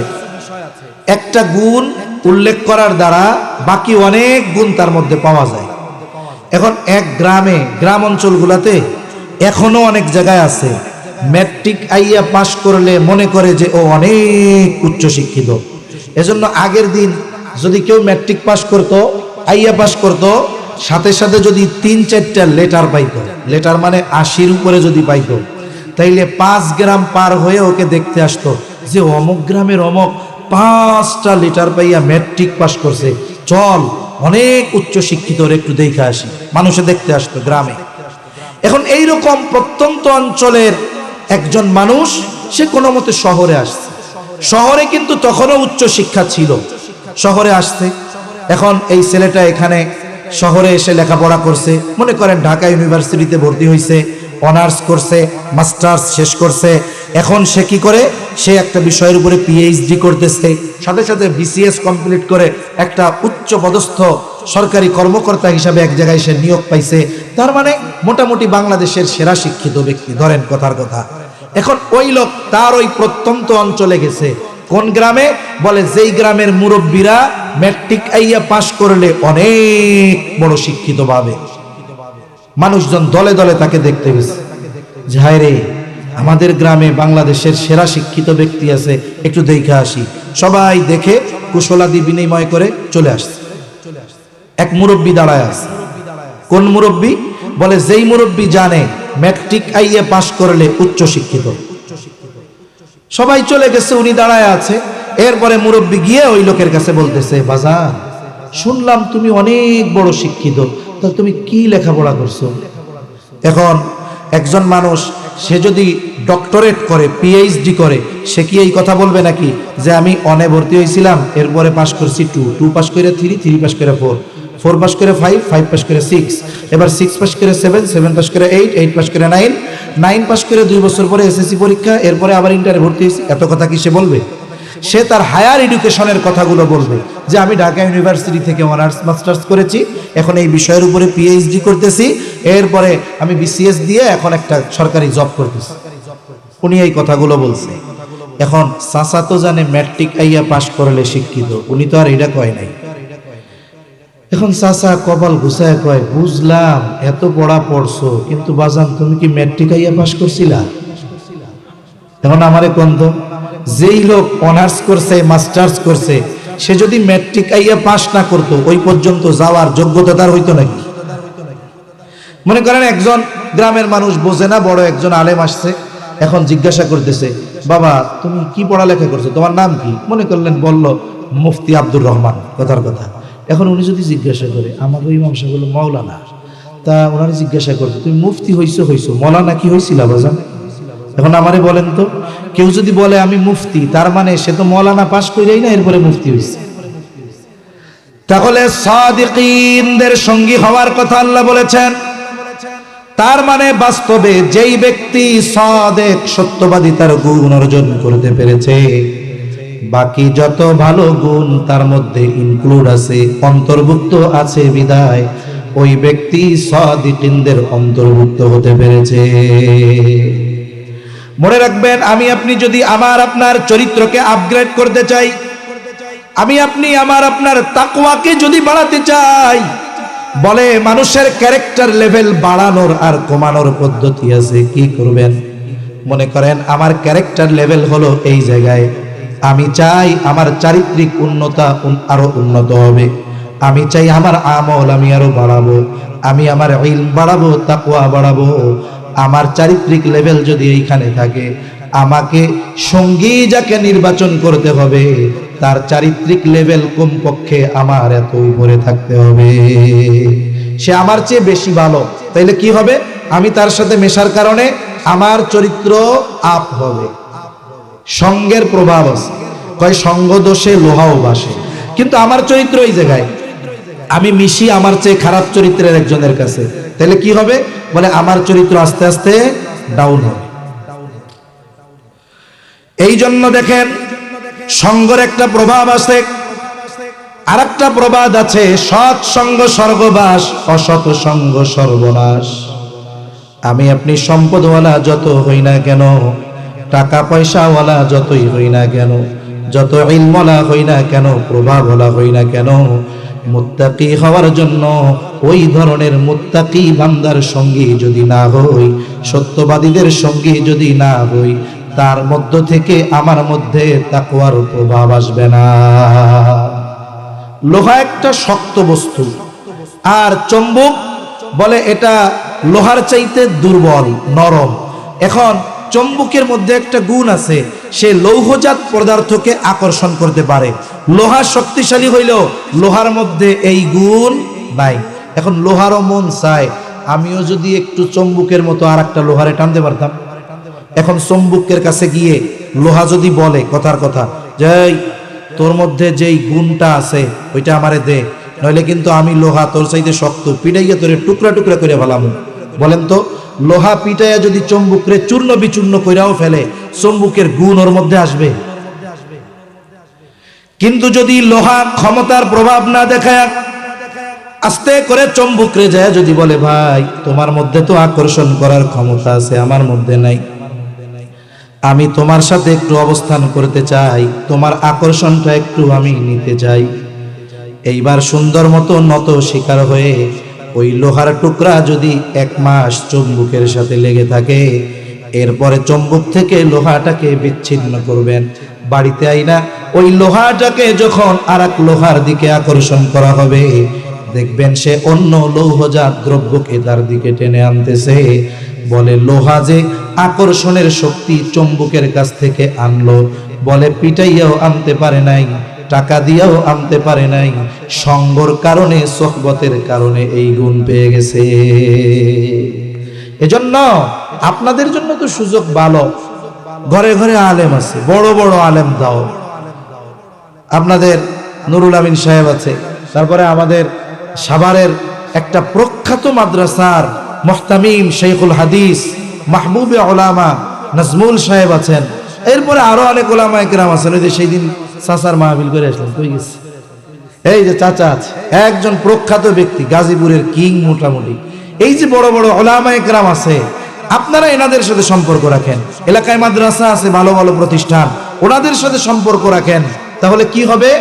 একটা গুণ উল্লেখ করার দ্বারা বাকি অনেক গুণ তার মধ্যে পাওয়া যায়। এখন এক গ্রামে, গ্রাম অঞ্চলগুলোতে এখনো অনেক জায়গায় আছে ম্যাট্রিক আইয়া পাশ করলে মনে করে যে ও অনেক উচ্চ শিক্ষিত। এজন্য আগের দিন যদি কেউ ম্যাট্রিক পাশ করতো, আইয়া পাশ করতো, সাথে সাথে যদি 3-4টা লেটার পাইতো, লেটার মানে 80-র উপরে যদি পাইতো, তাইলে 5 গ্রাম পার হয়ে ওকে দেখতে আসতো যে অমুক গ্রামের অমুক 5টা লেটার পাইয়া ম্যাট্রিক পাশ করছে, চল অনেক উচ্চ শিক্ষিত, একটু দেখে আসি। মানুষে দেখতে আসতো গ্রামে। এখন এইরকম প্রত্যন্ত অঞ্চলের একজন মানুষ, সে কোনো মতে শহরে আসছে। শহরে কিন্তু তখনও উচ্চ শিক্ষা ছিল, শহরে আসছে। এখন এই ছেলেটা এখানে শহরে এসে লেখাপড়া করছে, মনে করেন ঢাকা ইউনিভার্সিটিতে ভর্তি হয়েছে, অনার্স করছে, মাস্টার্স শেষ করছে। এখন সে কি করে, সে একটা বিষয়ের উপরে পিএইচডি করতেছে, সাথে সাথে বিসিএস কমপ্লিট করে একটা উচ্চ পদস্থ সরকারি কর্মকর্তা হিসাবে এক জায়গায় সে নিয়োগ পাইছে। তার মানে মোটামুটি বাংলাদেশের সেরা শিক্ষিত ব্যক্তি, ধরেন কথার কথা। এখন ওই লোক তার ওই প্রত্যন্ত অঞ্চলে গেছে, কোন গ্রামে, বলে যেই গ্রামের মুরব্বীরা ম্যাট্রিক আইয়া পাশ করলে অনেক বড় শিক্ষিত পাবে। মানুষজন দলে দলে তাকে দেখতে গেছে, যাই রে আমাদের গ্রামে বাংলাদেশের সেরা শিক্ষিত ব্যক্তি আছে, একটু দেখে আসি। সবাই দেখে কুশলাদি বিনিময় করে চলে আসছে। এক মুরব্বী দাঁড়ায় আছে। কোন মুরব্বী, বলে যেই মুরব্বী জানে ম্যাট্রিক আইয়া পাশ করলে উচ্চ শিক্ষিত। সবাই চলে গেছে, উনি দাঁড়ায় আছে। এরপরে মুরব্বী গিয়ে ওই লোকের কাছে বলতেছে, বাজার শুনলাম তুমি অনেক বড় শিক্ষিত, তা তুমি কি লেখাপড়া করছো? এখন একজন মানুষ সে যদি ডক্টরেট করে, পিএইচডি করে, সে কি এই কথা বলবে নাকি যে আমি অনে ভর্তি হয়েছিলাম, এরপরে পাশ করছি 2 পাশ করে 3 পাশ করে 4 পাশ করে 5 পাশ করে 6, এবার 6 পাশ করে 7 পাশ করে 8 পাশ করে 9 পাশ করে 2 বছর পরে এসএসসি পরীক্ষা, এরপরে আবার ইন্টারে ভর্তি হয়েছি। এত কথা কি সে বলবে? সে তার হায়ার এডুকেশনের কথাগুলো বলবে, যে আমি ঢাকা ইউনিভার্সিটি থেকে অনার্স মাস্টার্স করেছি, এখন এই বিষয়ের উপরে পিএইচডি করতেছি, এরপরে আমি বিসিএস দিয়ে এখন একটা সরকারি জব করতেছি। উনি এই কথাগুলো বলছে। এখন চাচা তো জানে ম্যাট্রিক আইয়া পাশ করলে শিক্ষিত, উনি তো আর এটা কয় নাই। এখন চাচা কপাল ঘুষায় কয়, বুঝলাম এত পড়া পড়ছো, কিন্তু বাজান তুমি কি ম্যাট্রিক আইয়া পাশ করছিলা? এখন আমারে কোন তো, যেই লোক অনার্স করছে, মাস্টার্স করছে, সে যদি ম্যাট্রিক আইয়া পাশ না করতো, ওই পর্যন্ত যাওয়ার যোগ্যতা তার হইতো নাকি? মনে করেন একজন গ্রামের মানুষ বোঝে না, বড় একজন আলেম আসছে, এখন জিজ্ঞাসা করতেছে, বাবা তুমি কি পড়ালেখা করছো, তোমার নাম কি? মনে করলেন বলল মুফতি আব্দুর রহমান, কথার কথা। এখন উনি যদি জিজ্ঞাসা করে, আমাকে ইমাম সাহেব বলল মাওলানা, তা ওনারা জিজ্ঞাসা করছে তুমি মুফতি হইছো, মৌলানা কি হয়েছিল বাজান? এখন আমারে বলেন তো, কেউ যদি বলে আমি মুফতি, তার মানে সে তো মৌলানা পাশ করেই না, এরপরে মুফতি হয়েছে। তাহলে সাদিকিনদের সঙ্গী হওয়ার কথা আল্লাহ বলেছেন। তার মানে বাস্তবে যেই ব্যক্তি সাদেক, সত্যবাদী, তার গুণ অর্জন করতে পেরেছে, বাকি যত ভালো গুণ তার মধ্যে ইনক্লুড আছে, অন্তর্ভুক্ত আছে, বিদায় ওই ব্যক্তি সাদিকিনদের অন্তর্ভুক্ত হতে পেরেছে। মনে রাখবেন, আমি আপনি যদি আমার আপনার চরিত্রকে আপগ্রেড করতে চাই, আমি আপনি আমার আপনার তাকওয়াকে যদি বাড়াতে চাই, বলে মানুষের ক্যারেক্টার লেভেল বাড়ানোর আর কমানোর পদ্ধতি আছে। কি করবেন? মনে করেন আমার ক্যারেক্টার লেভেল হলো এই জায়গায়, আমি চাই আমার চারিত্রিক উন্নতা আরো উন্নত হবে, আমি চাই আমার আমল আমি আরো বাড়াবো, আমি আমার ইলম বাড়াবো, তাকওয়া বাড়াবো। আমার চারিত্রিক লেভেল যদি এইখানে থাকে, আমাকে সঙ্গী যাকে নির্বাচন করতে হবে, তার চারিত্রিক লেভেল কমপক্ষে আমার এত উপরে থাকতে হবে, সে আমার চেয়ে বেশি ভালো। তাইলে কি হবে? আমি তার সাথে মেশার কারণে আমার চরিত্র আপ হবে। সঙ্গের প্রভাব আছে। কয় সঙ্গ দোষে লোহাও বাসে। কিন্তু আমার চরিত্র এই জায়গায়, আমি মিশি আমার চেয়ে খারাপ চরিত্রের একজনের কাছে, তাহলে কি হবে? বলে আমার চরিত্র আস্তে আস্তে ডাউন হবে। এই জন্য দেখেন সঙ্গের একটা প্রভাব আছে, আর একটা প্রবাদ আছে, সৎ সঙ্গ স্বর্গবাস, অসৎ সঙ্গ সর্বনাশ। আমি আপনি সম্পদওয়ালা যত হই না কেন, টাকা পয়সাওয়ালা যতই হই না কেন, যত ইলমওয়ালা হই না কেন, প্রভাবওয়ালা হই না কেন, মুত্তাকি হওয়ার জন্য ওই ধরনের মুত্তাকি বান্দার সঙ্গী যদি না হই, সত্যবাদীদের সঙ্গী যদি না হই, তার মধ্য থেকে আমার মধ্যে তাকওয়ার প্রভাব আসবে না। লোহা একটা শক্ত বস্তু, আর চুম্বক বলে এটা লোহার চাইতে দুর্বল, নরম। এখন চুম্বকের মধ্যে একটা গুণ আছে, সে লৌহজাত পদার্থকে আকর্ষণ করতে পারে। লোহা শক্তিশালী হইলেও লোহার মধ্যে এই গুণ নাই। এখন লোহারও মন চায় আমিও যদি একটু চুম্বকের মতো আর একটা লোহারে টানতে পারতাম। এখন চুম্বকের কাছে গিয়ে লোহা যদি বলে কথার কথা, যে তোর মধ্যে যেই গুণটা আছে ওইটা আমারে দে, নইলে কিন্তু আমি লোহা তোর চাইতে শক্ত, পিটাইয়া তোরে টুকরা টুকরা করে ফেলাম। বলেন তো, লোহা পিটাইয়া যদি চুম্বকরে চূর্ণ বিচূর্ণ কইরাও ফেলে, চুম্বকের গুণ ওর মধ্যে আসবে? কিন্তু যদি লোহা ক্ষমতার প্রভাব না দেখায়, আস্তে করে চুম্বকরে যায় যদি বলে, ভাই তোমার মধ্যে তো আকর্ষণ করার ক্ষমতা আছে, আমার মধ্যে নাই, আমি তোমার সাথে একটু অবস্থান করতে চাই, তোমার আকর্ষণটা একটু আমি নিতে চাই। এইবার সুন্দর মতো নত শিকার হয়ে ওই লোহার টুকরা যদি 1 মাস চুম্বকের সাথে লেগে থাকে, এরপরে চুম্বক থেকে লোহাটাকে বিচ্ছিন্ন করবেন, বাড়িতে আইনা ওই লোহাটাকে যখন আরেক লোহার দিকে আকর্ষণ করা হবে, দেখবেন সে অন্য লৌহজাত দ্রব্যকে তার দিকে টেনে আনতেছে। বলে লোহা যে আকর্ষণের শক্তি চুম্বকের কাছ থেকে আনলো, বলে পিটাইয়াও আনতে পারে নাই, টাকা দিয়েও আনতে পারে নাই, সঙ্গর কারণে, সোহবতের কারণে এই গুণ পেয়ে গেছে। এজন্য আপনাদের জন্য তো সুযোগ ভালো, ঘরে ঘরে আলেম আছে, বড় বড় আলেম দাও। আপনাদের নুরুল আমিন সাহেব আছে, তারপরে আমাদের সাভারের একটা প্রখ্যাত মাদ্রাসার মুহতামিম শেখুল হাদিস মাহবুবে উলামা নাজমুল সাহেব আছেন, এরপরে আরো অনেক উলামায়ে কেরাম আছেন। ওই যে সেই দিন চাচার মাহফিল করে আসলেন, কই গেছে? এই যে চাচা আছে, একজন প্রখ্যাত ব্যক্তি, গাজীপুরের কিং মোটামুটি। এই যে বড় বড় উলামায়ে কেরাম আছে, আপনারা এনাদের সাথে সম্পর্ক রাখেন। এলাকায় মাদ্রাসা আছে, ভালো ভালো প্রতিষ্ঠান, ওনাদের সাথে সম্পর্ক রাখেন। তাহলে কি হবে?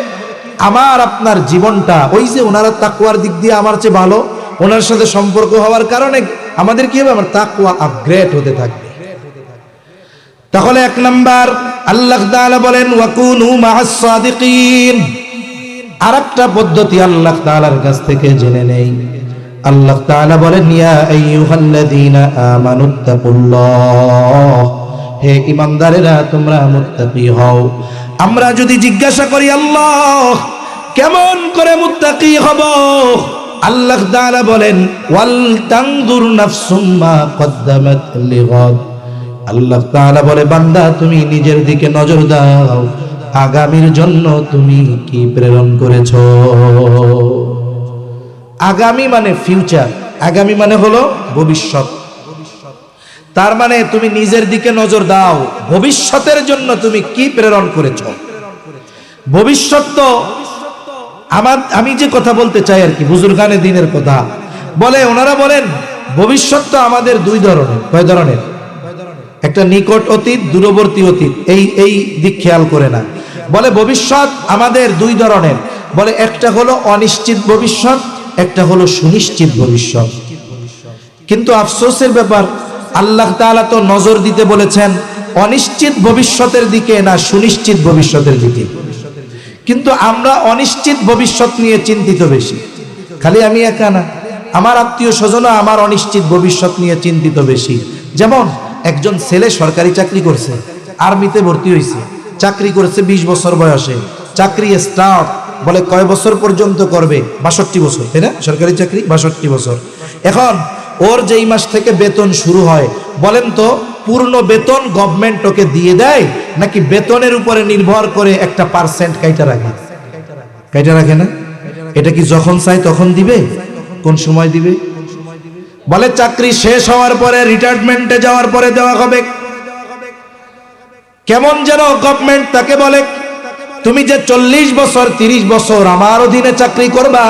আমার আপনার জীবনটা ওই যে ওনারা তাকওয়ার দিক দিয়ে আমার চেয়ে ভালো, ওনার সাথে সম্পর্ক হওয়ার কারণে আমাদের কি হবে? আমার তাকওয়া আপগ্রেড হতে থাকবে। তাহলে 1 নাম্বার আল্লাহ তাআলা বলেন ওয়াকুনু মা'আস সাদিকিন। আরেকটা পদ্ধতি আল্লাহ তাআলার কাছ থেকে জেনে নেই। আল্লাহ তাআলা বলেন ইয়া আইয়ুহাল্লাযীনা আমানুত্তাকুল্লাহ, হে ঈমানদারেরা তোমরা মুত্তাকি হও। আমরা যদি জিজ্ঞাসা করি আল্লাহ কেমন করে মুত্তাকি হব, আল্লাহ তাআলা বলেন ওয়াল তানজুর নাফসুম মা কদ্দামাত লিগাদ। আল্লাহ তাআলা বলে বান্দা তুমি নিজের দিকে নজর দাও, আগামীর জন্য তুমি কি প্রেরণ করেছো। আগামী মানে ফিউচার, আগামী মানে হলো ভবিষ্যৎ। তার মানে তুমি নিজের দিকে নজর দাও, ভবিষ্যতের জন্য তুমি কি প্রেরণ করেছো। ভবিষ্যৎ তো আমি যে কথা বলতে চাই আর কি, বুজুর্গানে দিনের কথা বলে, ওনারা বলেন ভবিষ্যৎ তো আমাদের 2 ধরনের। কয় ধরনের? একটা নিকট অতীত, দূরবর্তী অতীত। এই দিক খেয়াল করে না। বলে ভবিষ্যৎ আমাদের 2 ধরনের। বলে একটা হলো অনিশ্চিত ভবিষ্যৎ, একটা হলো সুনিশ্চিত ভবিষ্যৎ। কিন্তু আফসোসের ব্যাপার, আল্লাহ তাআলা তো নজর দিতে বলেছেন অনিশ্চিত ভবিষ্যতের দিকে না সুনিশ্চিত ভবিষ্যতের দিকে। কিন্তু আমরা অনিশ্চিত ভবিষ্যৎ নিয়ে চিন্তিত বেশি। খালি আমি একা না, আমার আত্মীয় স্বজন আমার অনিশ্চিত ভবিষ্যৎ নিয়ে চিন্তিত বেশি। যেমন একজন ছেলে সরকারি চাকরি করছে, আর্মিতে ভর্তি হয়েছে, চাকরি করেছে 20 বছর বয়সে, চাকরি স্টার্ট বলে কয় বছর পর্যন্ত করবে? 62 বছর, তাই না? সরকারি চাকরি 62 বছর। এখন ওর যেই মাস থেকে বেতন শুরু হয়, বলেন তো পূর্ণ বেতন গভর্নমেন্ট ওকে দিয়ে দেয়, নাকি বেতনের উপরে নির্ভর করে একটা পার্সেন্ট কাইটা রাখে? কাইটা রাখে না? এটা কি যখন চাই তখন দিবে? কোন সময় দিবে? বলে চাকরি শেষ হওয়ার পরে, রিটায়ারমেন্টে যাওয়ার পরে দেওয়া হবে। কেমন যেন গভর্নমেন্ট তাকে বলে, তুমি যে 40 বছর 30 বছর আমার অধীনে চাকরি করবা,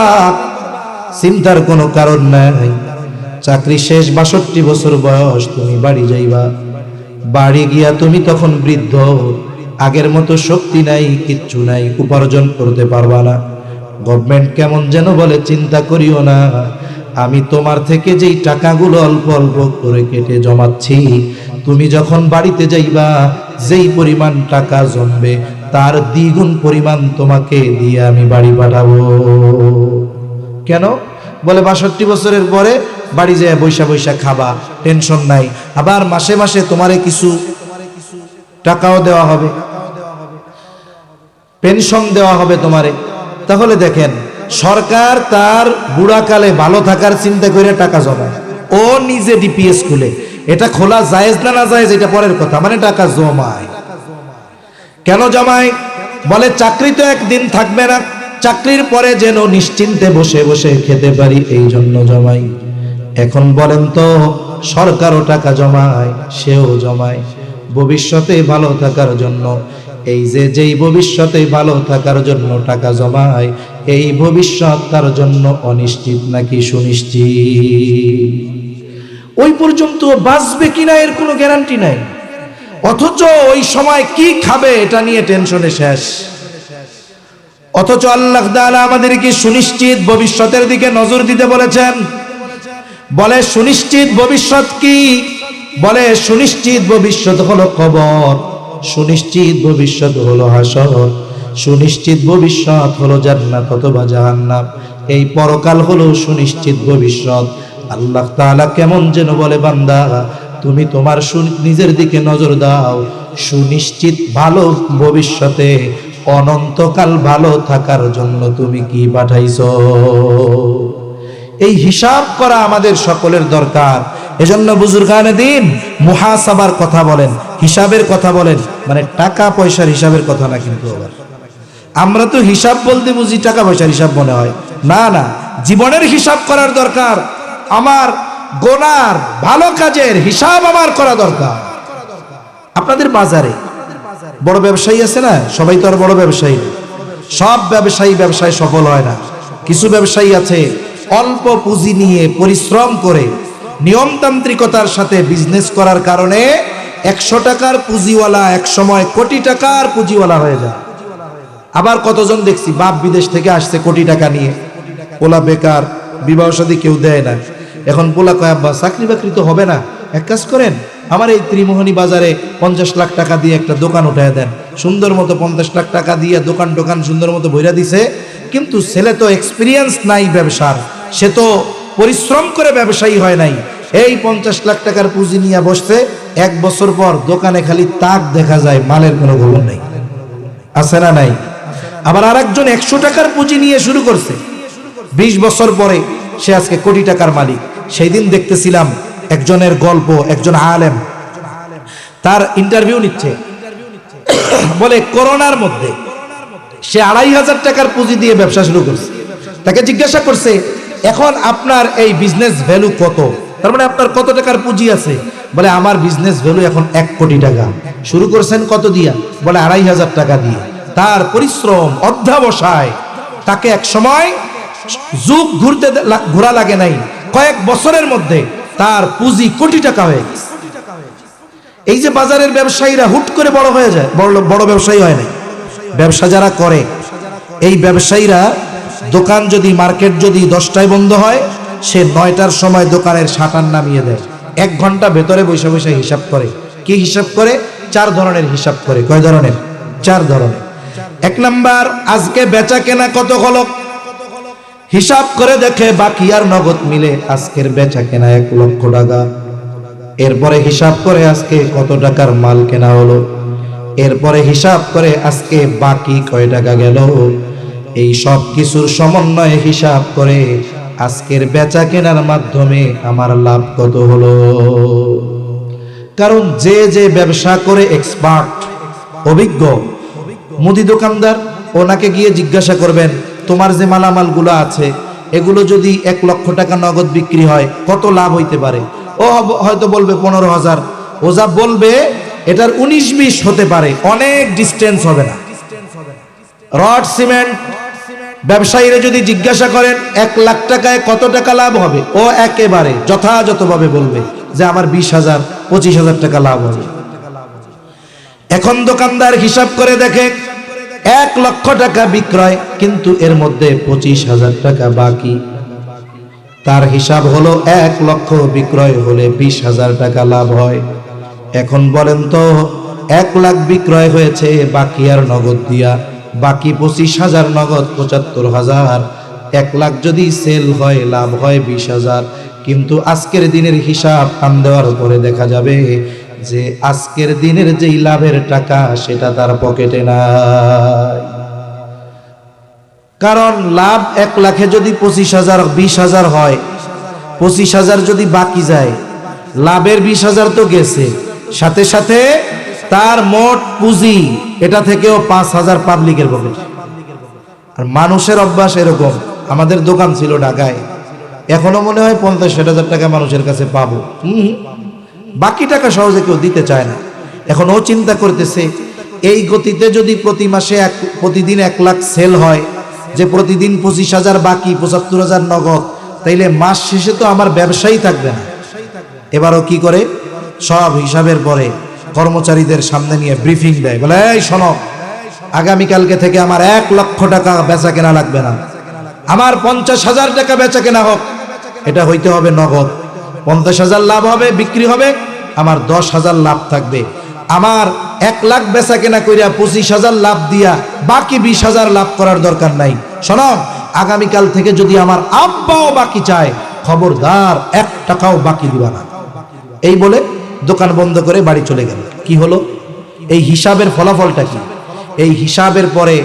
চিন্তার কোনো কারণ নাই। চাকরি শেষ 62 বছর বয়স, তুমি বাড়ি যাইবা। বাড়ি গিয়া তুমি তখন বৃদ্ধ, আগের মতো শক্তি নাই, কিচ্ছু নাই, উপার্জন করতে পারবা না। গভর্নমেন্ট কেমন যেন বলে, চিন্তা করিও না, আমি তোমার থেকে যেই টাকাগুলো অল্প অল্প করে কেটে জমাচ্ছি, তুমি যখন বাড়িতে যাইবা যেই পরিমাণ টাকা জমবে তার দ্বিগুণ পরিমাণ তোমাকে দিয়ে আমি বাড়ি পাঠাবো। কেন? বলে 62 বছরের পরে বাড়ি যায় বৈশা বৈশা খাবা, টেনশন নাই, আবার মাসে মাসে তোমারে কিছু টাকাও দেওয়া হবে, পেনশন দেওয়া হবে তোমারে। তাহলে দেখেন, সরকার তার বুড়াকালে ভালো থাকার চিন্তা করে টাকা জমায়, ও নিজে ডিপিএস খুলে। এটা খোলা জায়েজ না না জায়েজ এটা পরের কথা, মানে টাকা জমায়। কেন জমায়? বলে চাকরি তো একদিন থাকবে না, চাকরির পরে যেন নিশ্চিন্তে বসে বসে খেতে পারি, এই জন্য জমাই। এখন বলেন তো, সরকারও টাকা জমায়, সেও জমায় ভবিষ্যতে ভালো থাকার জন্য। এই যে যেই ভবিষ্যতে ভালো থাকার জন্য টাকা জমায়, এই ভবিষ্যৎ তার জন্য অনিশ্চিত নাকি সুনিশ্চিত? ওই পর্যন্ত বাঁচবে কিনা এর কোনো গ্যারান্টি নাই, অথচ ওই সময় কি খাবে এটা নিয়ে টেনশনে শেষ। অথচ আল্লাহ তাআলা আমাদেরকে সুনিশ্চিত ভবিষ্যতের দিকে নজর দিতে বলেছেন। বলে সুনিশ্চিত ভবিষ্যৎ কি? বলে সুনিশ্চিত ভবিষ্যৎ হলো কবর, সুনিশ্চিত ভবিষ্যৎ হলো হাসর, সুনিশ্চিত ভবিষ্যৎ হলো জান্নাত অথবা জাহান্নাম। এই পরকাল হলো সুনিশ্চিত ভবিষ্যৎ। আল্লাহ তাআলা কেমন যেন বলে, বান্দা তুমি তোমার নিজের দিকে নজর দাও, সুনিশ্চিত ভালো ভবিষ্যতে অনন্তকাল ভালো থাকার জন্য তুমি কি পাঠাইছো। এই হিসাব করা আমাদের সকলের দরকার। এজন্য বুজুর্গানে দিন মুহাসাবার কথা বলেন, হিসাবের কথা বলেন, মানে টাকা পয়সার হিসাবের কথা না। কিন্তু আবার আমরা তো হিসাব বলতে বুঝি টাকা পয়সার হিসাব মনে হয়, না না, জীবনের হিসাব করার দরকার। আমার গোনার ভালো কাজের হিসাব আমার করা দরকার। আপনাদের বাজারে বড় ব্যবসায়ী আছে না, সবাই তো আর বড় ব্যবসায়ী, সব ব্যবসায় সফল হয় না। কিছু ব্যবসায়ী আছে অল্প পুঁজি নিয়ে পরিশ্রম করে নিয়মতান্ত্রিকতার সাথে বিজনেস করার কারণে 100 টাকার পুঁজিওয়ালা এক সময় কোটি টাকার পুঁজিওয়ালা হয়ে যায়। আবার কতজন দেখছি বাপ বিদেশ থেকে আসছে কোটি টাকা নিয়ে, পোলা বেকার, বিবাহ শাদী কেউ দেয় না। এখন পোলা কয়, আব্বা চাকরি বাকরি তো হবে না, এক কাজ করেন, আমার এই ত্রিমোহনী বাজারে 50 লাখ টাকা দিয়ে একটা দোকান উঠায় দেন। সুন্দর মতো 50 লাখ টাকা দিয়ে দোকান সুন্দর মতো ভইরা দিছে, কিন্তু ছেলে তো এক্সপিরিয়েন্স নাই ব্যবসার, সে তো পরিশ্রম করে ব্যবসায়ী হয় নাই। এই 50 লাখ টাকার পুঁজি নিয়ে বসছে, 1 বছর পর দোকানে খালি তাক দেখা যায়, মালের কোনো খবর নেই। আছে না নাই? আবার আরেকজন 100 টাকার পুঁজি নিয়ে শুরু করছে, 20 বছর পরে সে আজকে কোটি টাকার মালিক। সেই দিন দেখতেছিলাম একজনের গল্প, একজন আলেম তার ইন্টারভিউ নিচ্ছে, বলে করোনার মধ্যে সে 2500 টাকার পুঁজি দিয়ে ব্যবসা শুরু করছে। তাকে জিজ্ঞাসা করছে, এখন আপনার এই বিজনেস ভ্যালু কত? তার মানে আপনার কত টাকার পুঁজি আছে? বলে আমার বিজনেস ভ্যালু এখন 1 কোটি টাকা। শুরু করছেন কত দিয়া? বলে 2500 টাকা দিয়ে। তার পরিশ্রম অধ্যবসায় তাকে এক সময় যুগ ঘোরা লাগে নাই, কয়েক বছরের মধ্যে তার পুঁজি কোটি টাকা হয়ে গেছে। এই যে বাজারের ব্যবসায়ীরা হুট করে বড় হয়ে যায়, বড় ব্যবসায়ী হয় নাই। ব্যবসা যারা করে, এই ব্যবসায়ীরা দোকান যদি, মার্কেট যদি 10টায় বন্ধ হয়, সে 9টার সময় দোকানের শাটার নামিয়ে দেয়। 1 ঘন্টা ভেতরে বসে বসে হিসাব করে। কি হিসাব করে? 4 ধরনের হিসাব করে। কয় ধরনের? 4 ধরনের। 1 নাম্বার, আজকে বেচা কেনা কত হলো, হিসাব করে দেখে বাকি আর নগদ মিলে আজকের বেচা কেনা 1 লক্ষ টাকা। এরপরে হিসাব করে আজকে কত টাকার মাল কেনা হলো, এরপরে হিসাব করে আজকে বাকি কয় টাকা গেল। এই সব কিছুর সমন্বয়ে হিসাব করে আজকের বেচা কেনার মাধ্যমে আমার লাভ কত হলো। কারণ যে যে ব্যবসা করে এক্সপার্ট, অভিজ্ঞ, মুদি দোকানদার, ওনাকে গিয়ে জিজ্ঞাসা করবেন তোমার যে মালামালগুলো আছে এগুলো যদি 1 লক্ষ টাকা নগদ বিক্রি হয় কত লাভ হইতে পারে? ও হয়তো বলবে 15,000। ও যা বলবে এটার 19-20 হতে পারে, অনেক ডিস্টেন্স হবে না। রড সিমেন্ট ব্যবসায়ীরা যদি জিজ্ঞাসা করেন 1 লাখ টাকায় কত টাকা লাভ হবে, ও একেবারে যথাযথভাবে বলবে যে আমার 20,000 25,000 টাকা লাভ হবে। এখন দোকানদার হিসাব করে দেখে 1 লক্ষ টাকা বিক্রয়, কিন্তু এর মধ্যে 25,000 টাকা বাকি। তার হিসাব হলো 1 লক্ষ বিক্রয় হলে 20,000 টাকা লাভ হয়। এখন বলেন তো 1 লাখ বিক্রয় হয়েছে বাকি আর নগদ দিয়া, বাকি 25,000 নগদ 75,000। 1 লাখ যদি সেল হয় লাভ হয় 20,000, কিন্তু আজকের দিনের হিসাব টান দেওয়ার পরে দেখা যাবে যে আজকের দিনের যেই লাভের টাকা সেটা তার পকেটে নাই। কারণ লাভ 1 লাখে যদি 25,000 20,000 হয়, 25,000 যদি বাকি যায়, লাভের 20,000 তো গেছে, সাথে সাথে তার মোট পুঁজি এটা থেকেও 5,000 পাবলিকের পকেটে। আর মানুষের অভ্যাস এরকম। আমাদের দোকান ছিল ঢাকায়, এখনো মনে হয় 50-60,000 টাকা মানুষের কাছে পাবো, বাকি টাকা সহজে কেউ দিতে চায় না। এখন ও চিন্তা করতেছে এই গতিতে যদি প্রতি মাসে প্রতিদিন 1 লাখ সেল হয়, যে প্রতিদিন 25,000 বাকি 75,000 নগদ, তাইলে মাস শেষে তো আমার ব্যবসায়ী থাকবে না। এবারও কি করে, সব হিসাবের পরে কর্মচারীদের সামনে নিয়ে ব্রিফিং দেয়, বলে এই শোনো, আগামীকালকে থেকে আমার 1 লক্ষ টাকা বেচা কেনা লাগবে না, আমার 50,000 টাকা বেচা কেনা হোক, এটা হইতে হবে নগদ। 50,000 লাভ হবে, বিক্রি হবে, আমার 10,000 লাভ থাকবে। আমার 1 লাখ বেচা কেনা কইরা 25,000 লাভ দিয়া বাকি 20,000 লাভ করার দরকার নাই। শোনো, আগামীকাল থেকে যদি আমার আব্বাও বাকি চায়, খবরদার 1 টাকাও বাকি দিবা না। এই বলে দোকান বন্ধ করে বাড়ি চলে গেল। কি হলো? এই হিসাবের ফলাফলটা কি? এই হিসাবের পরে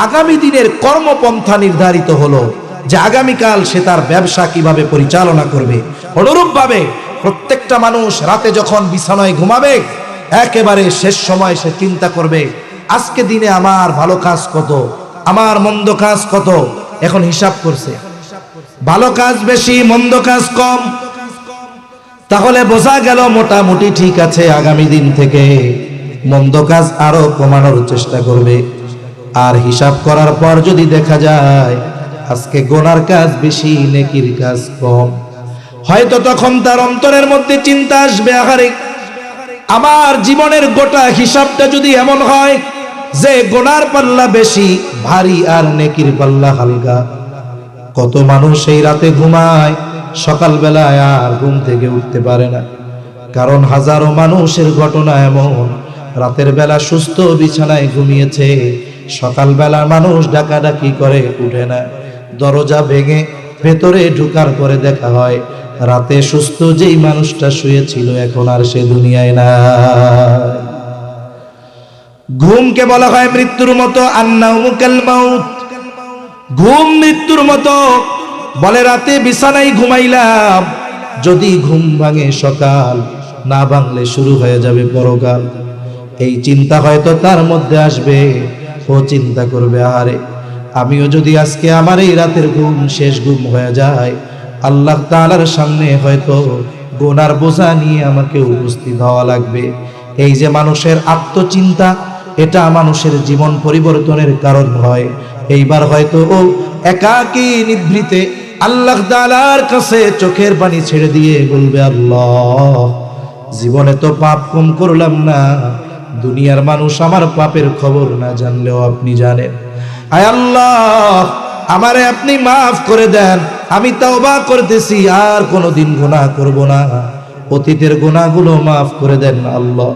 আগামী দিনের কর্মপন্থা নির্ধারিত হলো যে আগামীকাল সে তার ব্যবসা কিভাবে পরিচালনা করবে। অনুরূপভাবে প্রত্যেকটা মানুষ রাতে যখন বিছানায় ঘুমাবে, একেবারে শেষ সময় সে চিন্তা করবে আজকে দিনে আমার ভালো কাজ কত, আমার মন্দ কাজ কত। এখন হিসাব করছে, ভালো কাজ বেশি, মন্দ কাজ কম, তাহলে বোঝা গেল মোটামুটি ঠিক আছে, আগামী দিন থেকে মন্দ কাজ আরো কমানোর চেষ্টা করবে। আর হিসাব করার পর যদি দেখা যায় আজকে গোনার কাজ বেশি, নেকির কাজ কম, হয়তো তখন তার অন্তরের মধ্যে চিন্তা আসবে, আহারে আমার জীবনের গোটা হিসাবটা যদি এমন হয় যে গোনার পাল্লা বেশি ভারী আর নেকির পাল্লা হালকা। কত মানুষ এই রাতে ঘুমায়, সকালবেলায় আর ঘুম থেকে উঠতে পারে না। কারণ হাজারো মানুষের ঘটনা এমন, রাতের বেলা সুস্থ বিছানায় ঘুমিয়েছে, সকালবেলা মানুষ ডাকাডাকি করে উঠে না, দরজা ভেঙে ভেতরে ঢুকার পরে দেখা হয় রাতে সুস্থ যেই মানুষটা শুয়েছিল এখন আর সে দুনিয়ায় নাই। ঘুমকে বলা হয় মৃত্যুর মতো, আন্নাউমু কাল মাউত, ঘুম মৃত্যুর মতো। বলে রাতে বিছানায় ঘুমাইলাম, যদি ঘুম ভাঙে সকাল, না ভাঙলে শুরু হয়ে যাবে পরকাল। এই চিন্তা হয়তো তার মধ্যে আসবে। ও চিন্তা করবে, আরে আমিও যদি আজকে আমার এই রাতের ঘুম শেষ ঘুম হয়ে যায়, আল্লাহ তাআলার সামনে হয়তো গুনার বোঝা নিয়ে আমাকে উপস্থিত হওয়া লাগবে। এই যে মানুষের আত্মচিন্তা, এটা মানুষের জীবন পরিবর্তনের কারণ হয়। এইবার হয়তো ও একাকী নিভৃতে আল্লাহ তাআলার কাছে চোখের পানি ছেড়ে দিয়ে বলবে, আল্লাহ জীবনে তো পাপ কম করলাম না, দুনিয়ার মানুষ আমার পাপের খবর না জানলেও আপনি জানেন। আয় আল্লাহ, আমারে আপনি মাফ করে দেন, আমি তওবা করতেছি, আর কোনোদিন গুনাহ করব না। অতীতের গুনাহগুলো মাফ করে দেন আল্লাহ,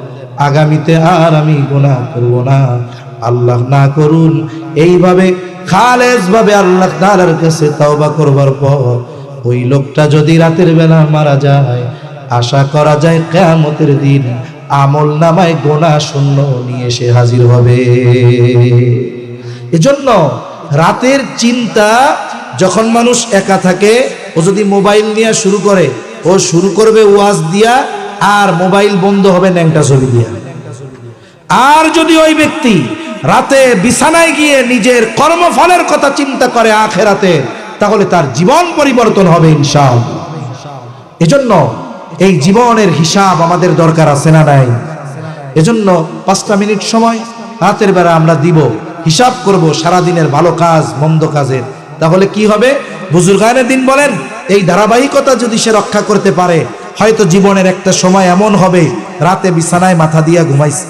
আগামীতে আর আমি গুনাহ করব না। আল্লাহ না করুন। এইভাবে খালেস ভাবে আল্লাহ তাআলার কাছে তওবা করবার পর ওই লোকটা যদি রাতের বেলা মারা যায়, আশা করা যায় কিয়ামতের দিন আমল নামায় গুনাহ শূন্য নিয়ে এসে হাজির হবে। এজন্য রাতের চিন্তা যখন মানুষ একা থাকে, ও যদি মোবাইল নিয়ে শুরু করে, ও শুরু করবে ওয়াজ দিয়া, আর মোবাইল বন্ধ হবে ন্যাংটা ছবি দিয়ে। আর যদি ওই ব্যক্তি রাতে বিছানায় গিয়ে নিজের কর্মফলের কথা চিন্তা করে আখিরাতে, তাহলে তার জীবন পরিবর্তন হবে ইনশাআল্লাহ। এজন্য এই জীবনের হিসাব আমাদের দরকার আছে না নাই? এজন্য 5টা মিনিট সময় রাতের বেলা আমরা দিব, হিসাব করব সারাদিনের ভালো কাজ মন্দ কাজের। তাহলে কি হবে? বুজুর্গানে দিন বলেন, এই ধারাবাহিকতা যদি সে রক্ষা করতে পারে, হয়তো জীবনের একটা সময় এমন হবে রাতে বিছানায় মাথা দিয়া ঘুমাইছে,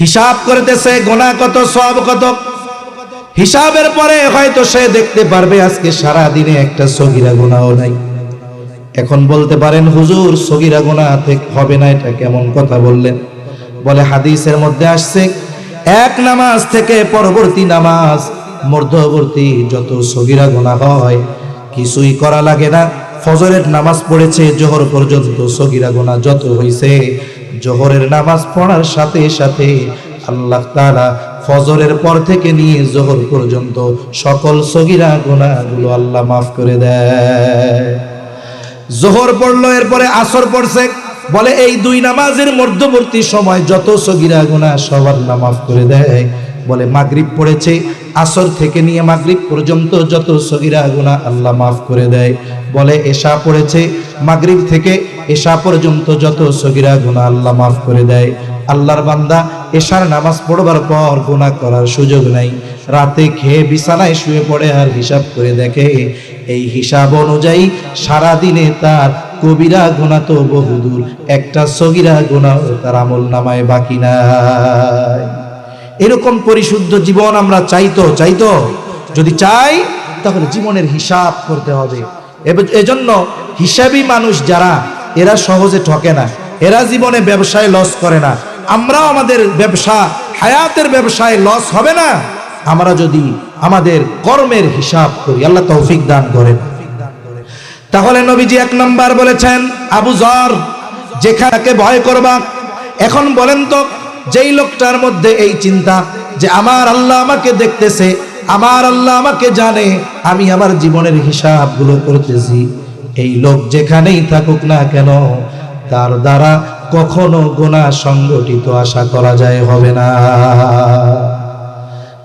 হিসাব করতেছে গোনা কত সওয়াব কত। হিসাবের পরে হয়তো সে দেখতে পারবে আজকে সারা দিনে একটা সগীরা গুনাহও নাই। এখন বলতে পারেন, হুজুর সগীরা গুনাহ থেকে হবে না, এটা কেমন কথা বললেন? বলে হাদিসের মধ্যে আসছে, এক নামাজ থেকে পরবর্তী নামাজ মধ্যবর্তী যত সগীরা গুনাহ হয় কিছুই করা লাগে না। ফজরের নামাজ পড়েছে জোহর পর্যন্ত সগীরা গুনাহ যত হইছে, জোহরের নামাজ পড়ার সাথে সাথে আল্লাহ তাআলা ফজরের পর থেকে নিয়ে জোহর পর্যন্ত সকল সগীরা গুনাহগুলো আল্লাহ মাফ করে দেয়। জোহর পড়লো, এরপরে আসর পড়ছে, বলে এই দুই নামাজের মধ্যবর্তী সময় যত সগীরা গুনাহ সব আল্লাহ মাফ করে দেয়। বলে মাগরিব পড়েছে, আসর থেকে নিয়ে মাগরিব পর্যন্ত যত সগীরা গুনাহ আল্লাহ মাফ করে দেয়। বলে এশা পড়েছে, মাগরিব থেকে এশা পর্যন্ত যত সগীরা গুনাহ আল্লাহ মাফ করে দেয়। আল্লাহর বান্দা এশার নামাজ পড়বার পর গুনাহ করার সুযোগ নাই, রাতে খেয়ে বিছানায় শুয়ে পড়ে আর হিসাব করে দেখে, এই হিসাব অনুযায়ী সারা দিনে তার কবিরা গুনাহ তো বহুদূর, একটা সগীরা গুনাহ তার আমল নামায় বাকি নাই। এরকম পরিশুদ্ধ জীবন আমরা চাইতো যদি চাই তাহলে জীবনের হিসাব করতে হবে। এজন্য হিসাবী মানুষ যারা, এরা সহজে ঠকে না, এরা জীবনে ব্যবসায় লস করে না। আমরাও আমাদের ব্যবসা, হায়াতের ব্যবসায় লস হবে না আমরা যদি আমাদের কর্মের হিসাব করি। আল্লাহ তৌফিক দান করেন। তাহলে নবীজি 1 নাম্বার বলেছেন, আবু যর যেখানে ভয় করবা। এখন বলেন তো, যেই লোকটার মধ্যে এই চিন্তা যে আমার আল্লাহ আমাকে দেখতেছে, আমার আল্লাহ আমাকে জানে, আমি আমার জীবনের হিসাবগুলো করতেছি, এই লোক যেখানেই থাকুক না কেন তার দ্বারা কখনো গুনাহ সংগঠিত আশা করা যায় হবে না।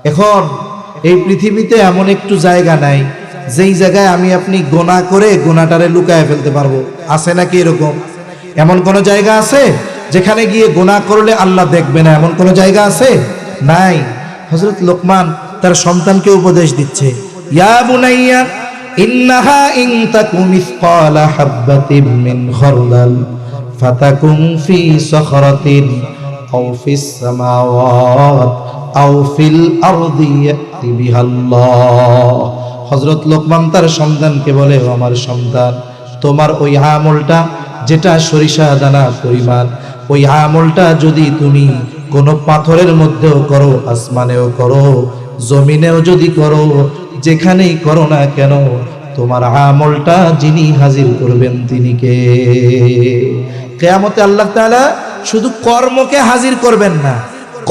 এখন এই পৃথিবীতে এমন একটু জায়গা নাই যেই জায়গায় আমি আপনি গুনাহ করে গুনাহটারে লুকায় ফেলতে পারবো, আছে নাকি এরকম? এমন কোন জায়গা আছে যেখানে গিয়ে গুনাহ করলে আল্লাহ দেখবে না, এমন কোন জায়গা আছে? নাই। হযরত লোকমান তার সন্তানকে উপদেশ দিচ্ছে, ইয়া বুনাইয়া ইন্নাহা ইন তাকু মিসকালা হাববাতিন মিন খারদাল ফাতাকুন ফি সাখরাতিন আও ফিস সামাওয়াত আও ফিল আরদি ইয়াতি বিহাল্লাহ। হযরত লোকমান তার সন্তানকে বলে, আমার সন্তান, তোমার ওই আমলটা যেটা সরিষা দানা পরিমাণ, ওই আমলটা যদি তুমি কোনো পাথরের মধ্যেও করো, আসমানেও করো, জমিনেও যদি করো, যেখানেই করো না কেন, তোমার আমলটা যিনি হাজির করবেন তিনি কে? কিয়ামতে আল্লাহ তাআলা শুধু কর্মকে হাজির করবেন না,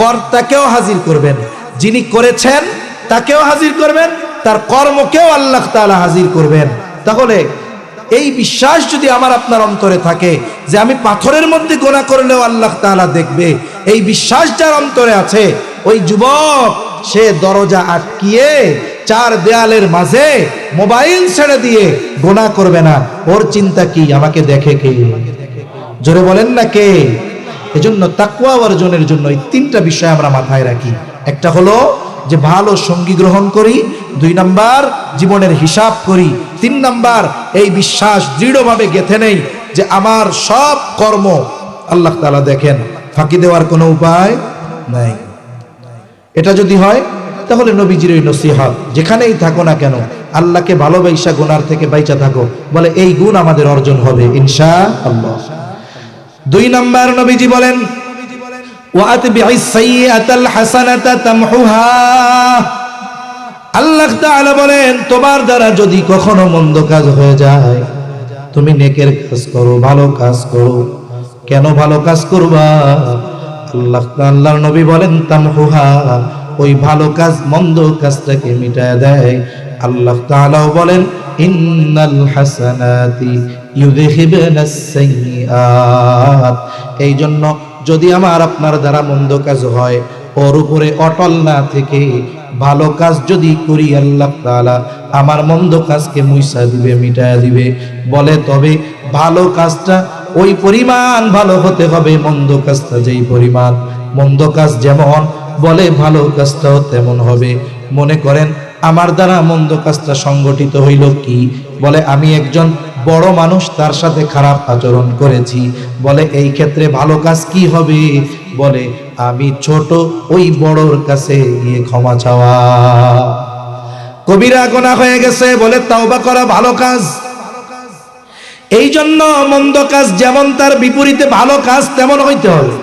কর্তাকেও হাজির করবেন। যিনি করেছেন তাকেও হাজির করবেন, তার কর্মকেও আল্লাহ তাআলা হাজির করবেন। তাহলে এই বিশ্বাস যদি আমার আপনার অন্তরে থাকে যে আমি পাথরের মধ্যে গুনাহ করলেও আল্লাহ তাআলা দেখবে, এই বিশ্বাস যার অন্তরে আছে, ওই যুবক সে দরজা আটকিয়ে 4 দেয়ালের মাঝে মোবাইল ছেড়ে দিয়ে গুনাহ করবে না। ওর চিন্তা কি, আমাকে দেখে কে? জোরে বলেন না কে? এজন্য তাকওয়া অর্জনের জন্য এই 3টা বিষয় আমরা মাথায় রাখি। একটা হলো যে ভালো সঙ্গী গ্রহণ করি, 2 নাম্বার জীবনের হিসাব করি, 3 নাম্বার এই বিশ্বাস দৃঢ়ভাবে গেঁথে নেই যে আমার সব কর্ম আল্লাহ তাআলা দেখেন, ফাঁকি দেওয়ার কোনো উপায় নাই। এটা যদি হয় তাহলে নবীজির ওই নসিহত, যেখানেই থাকো না কেন আল্লাহকে ভালোবাসা গুনার থেকে বাইচা থাকো, বলে এই গুণ আমাদের অর্জন হবে ইনশাআল্লাহ। 2 নাম্বার নবীজি বলেন, ওয়াতবি'is সাইয়্যাতাল হাসানাতা তামহুহা। আল্লাহ তাআলা বলেন, তোমার দ্বারা যদি কখনো মন্দ কাজ হয়ে যায়, তুমি নেকের কাজ করো, ভালো কাজ করো। কেন ভালো কাজ করবা? আল্লাহ তাআলার নবী বলেন, তামহুহা, ওই ভালো কাজ মন্দ কাজটাকে মিটায় দেয়। আল্লাহ তাআলাও বলেন, ইন্নাল হাসানাতি ইউযহিবুনাস সাইয়্যাত সাইয়্যাত। এই জন্য যদি আমার আপনার দ্বারা মন্দ কাজ হয়, ওর উপরে অটল না থেকে ভালো কাজ যদি করি, আল্লাহ তাআলা আমার মন্দ কাজকে মুইসা দিবে, মিটায়া দিবে। বলে তবে ভালো কাজটা ওই পরিমাণ ভালো হতে হবে, মন্দ কাজটা যেই পরিমাণ, মন্দ কাজ যেমন বলে ভালো কাজটাও তেমন হবে। মনে করেন আমার দ্বারা মন্দ কাজটা সংগঠিত হইল কি? বলে আমি একজন বড় মানুষ, তার সাথে খারাপ আচরণ করেছি। বলে এই ক্ষেত্রে ভালো কাজ কি হবে? বলে আমি ছোট ওই বড়র কাছে গিয়ে ক্ষমা চাওয়া। কবিরা গুনাহ হয়ে গেছে, বলে তাওবা করা ভালো কাজ। এই জন্য মন্দ কাজ যেমন তার বিপরীতে ভালো কাজ তেমন হইতে হবে।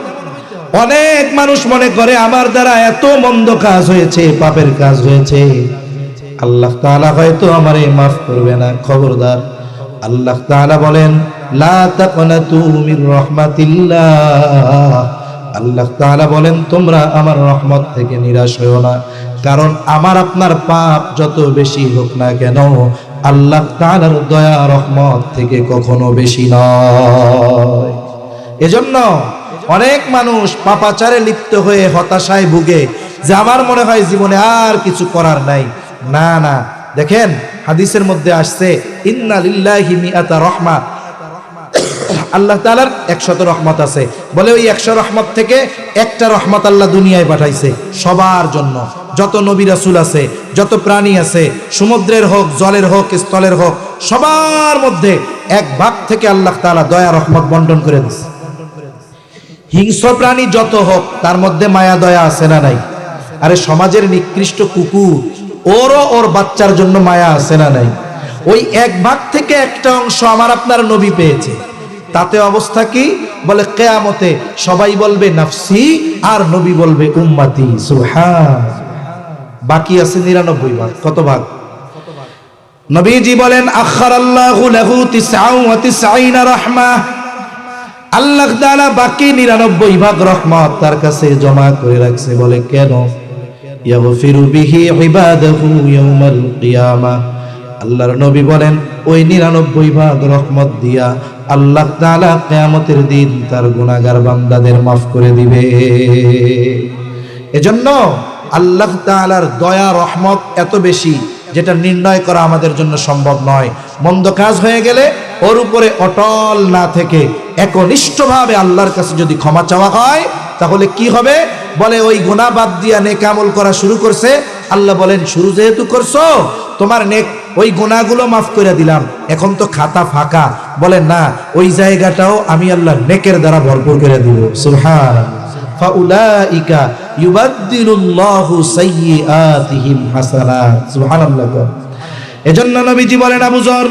অনেক মানুষ মনে করে আমার দ্বারা এত মন্দ কাজ হয়েছে, পাপের কাজ হয়েছে, আল্লাহ তাআলা হয়তো আমারে মাফ করবে না। খবরদার, আল্লাহ তাআলা বলেন লা তাকনাতু মির রাহমাতিল্লাহ। আল্লাহ তাআলা বলেন তোমরা আমার রহমত থেকে নিরাশ হও না, কারণ আমার আপনার পাপ যত বেশি হোক না কেন, আল্লাহ তাআলার দয়া রহমত থেকে কখনো বেশি নয়। এজন্য অনেক মানুষ পাপাচারে লিপ্ত হয়ে হতাশায় ভুগে, যে আমার মনে হয় জীবনে আর কিছু করার নাই। না না, দেখেন হাদিসের মধ্যে আসছে ইন্না লিল্লাহি মিআতা রাহমা, আল্লাহ তাআলার 100 রহমত আছে। বলে ওই 100 রহমত থেকে একটা রহমত আল্লাহ দুনিয়ায় পাঠাইছে সবার জন্য। যত নবী রাসূল আছে, যত প্রাণী আছে, সমুদ্রের হোক, জলের হোক, স্থলের হোক, সবার মধ্যে এক ভাগ থেকে আল্লাহ তাআলা দয়া রহমত বন্টন করে দিয়েছে। হিংস্র প্রাণী যত হোক, তার মধ্যে মায়া দয়া আছে না নাই? আরে সমাজের নিকৃষ্ট কুকুর, ওরও ওর বাচ্চার জন্য মায়া আছে না নাই? ওই এক ভাগ থেকে একটা অংশ আমার আপনার নবী পেয়েছে। তাতে অবস্থা কি? বলে কিয়ামতে সবাই বলবে নাফসি, আর নবী বলবে উম্মতি। সুবহান। বাকি আছে 99 ভাগ। কত ভাগ? নবীজি বলেন আখারাল্লাহু লাহু 99 রাহমা। আল্লাহ তাআলা বাকি 99 ভাগ রহমত তার কাছে জমা করে রাখছে। বলে কেন? ইয়াগফিরু বিহি ইবাদাহু ইয়াউমাল কিয়ামাহ। আল্লাহর নবী বলেন ওই 99 ভাগ রহমত দিয়া আল্লাহ তাআলা কিয়ামতের দিন তার গুনাহগার বান্দাদের মাফ করে দিবে। এজন্য আল্লাহ তাআলার দয়া রহমত এত বেশি, যেটা নির্ণয় করা আমাদের জন্য সম্ভব নয়। মন্দ কাজ হয়ে গেলে ওর উপরে অটল না থেকে একনিষ্ঠভাবে আল্লাহর কাছে যদি ক্ষমা চাওয়া হয়, তাহলে কি হবে? বলে ওই গুনাহ বাদ দিয়া নেক আমল করা শুরু করছে। আল্লাহ বলেন শুরু যেহেতু করছো, তোমার নেক ওই গুনাহগুলো মাফ করে দিলাম, এখন তো খাতা ফাঁকা। বলে না, ওই জায়গাটাও আমি আল্লাহ নেকের দ্বারা ভরপুর করে দিব। সুবহানাল্লাহ। ফাউলাইকা ইউবাদদিলুল্লাহু সাইয়্যাতিহিম হাসানাত। সুবহানাল্লাহ। এজন্য নবীজি বলেন আবু যর,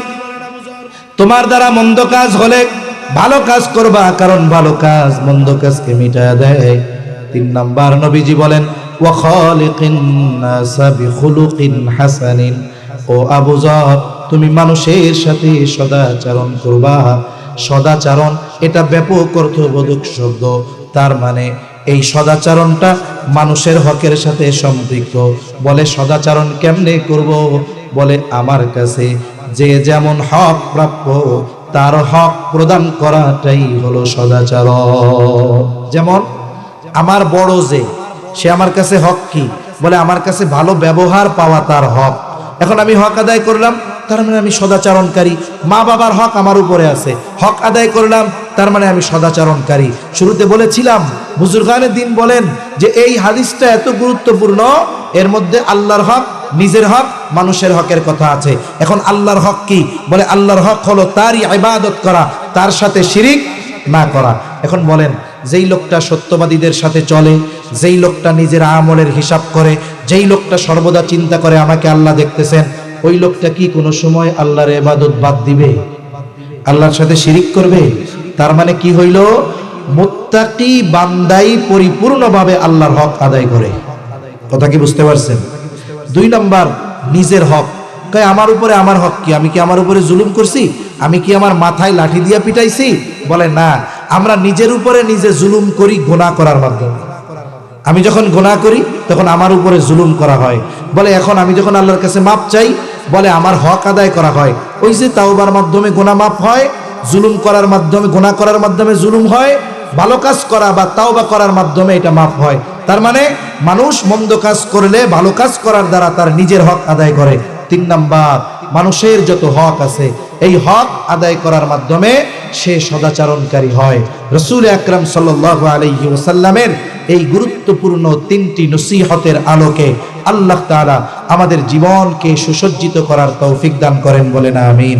তোমার দ্বারা মন্দ কাজ হলে ভালো কাজ করবা, কারণ ভালো কাজ মন্দ কাজকে মিটায় দেয়। 3 নাম্বার নবীজি বলেন ওয়া খালিকিন নাসা বিখুলুকিন হাসানিন। ও আবু যর, তুমি মানুষের সাথে সদাচরণ করবা। সদাচরণ এটা ব্যাপক অর্থবোধক শব্দ, তার মানে এই সদাচরণটা মানুষের হকের সাথে সম্পৃক্ত। বলে সদাচরণ কেমনে করব? বলে আমার কাছে যে যেমন হক প্রাপ্য তার হক প্রদান করাটাই হলো সদাচরণ। যেমন আমার বড় যে, সে আমার কাছে হক কি? বলে আমার কাছে ভালো ব্যবহার পাওয়া তার হক। এখন আমি হক আদায় করলাম, তার মানে আমি সদাচরণকারী। মা বাবার হক আমার উপরে আছে, হক আদায় করলাম, তার মানে আমি সদাচরণকারী। শুরুতে বলেছিলাম বুজুর্গানে দিন বলেন যে এই হাদিসটা এত গুরুত্বপূর্ণ, এর মধ্যে আল্লাহর হক, নিজের হক, মানুষের হকের কথা আছে। এখন আল্লাহর হক কি? বলে আল্লাহর হক হলো তারই ইবাদত করা, তার সাথে শিরিক না করা। এখন বলেন, যেই লোকটা সত্যবাদীদের সাথে চলে, যেই লোকটা নিজের আমলের হিসাব করে, যেই লোকটা সর্বদা চিন্তা করে আমাকে আল্লাহ দেখতেছেন, ওই লোকটা কি কোনো সময় আল্লাহর ইবাদত বাদ দিবে? আল্লাহর সাথে শিরিক করবে? তার মানে কি হইল? মুত্তাকি বান্দাই পরিপূর্ণভাবে আল্লাহর হক আদায় করে। কথা কি বুঝতে পারছেন? 2 নাম্বার নিজের হক। কয় আমার উপরে আমার হক কি? আমি কি আমার উপরে জুলুম করছি? আমি কি আমার মাথায় লাঠি দিয়া পিটাইছি? বলে না, আমরা নিজের উপরে নিজে জুলুম করি গুনাহ করার মাধ্যমে। আমি যখন গুনাহ করি তখন আমার উপরে জুলুম করা হয়। বলে এখন আমি যখন আল্লাহর কাছে মাপ চাই, বলে আমার হক আদায় করা হয়। ওই যে তাওবার মাধ্যমে গুনাহ মাপ হয়, জুলুম করার মাধ্যমে, গুনাহ করার মাধ্যমে জুলুম হয়, ভালো কাজ করা বা তাওবা করার মাধ্যমে এটা মাফ হয়। তার মানে মানুষ মন্দ কাজ করলে ভালো কাজ করার দ্বারা তার নিজের হক আদায় করে। 3 নাম্বার, মানুষের যত হক আছে এই হক আদায় করার মাধ্যমে সে সদাচরণকারী হয়। রাসূল আকরাম সাল্লাল্লাহু আলাইহি ওয়াসাল্লামের এই গুরুত্বপূর্ণ 3টি নসিহতের আলোকে আল্লাহ তাআলা আমাদের জীবনকে সুসজ্জিত করার তৌফিক দান করেন, বলেন আমিন।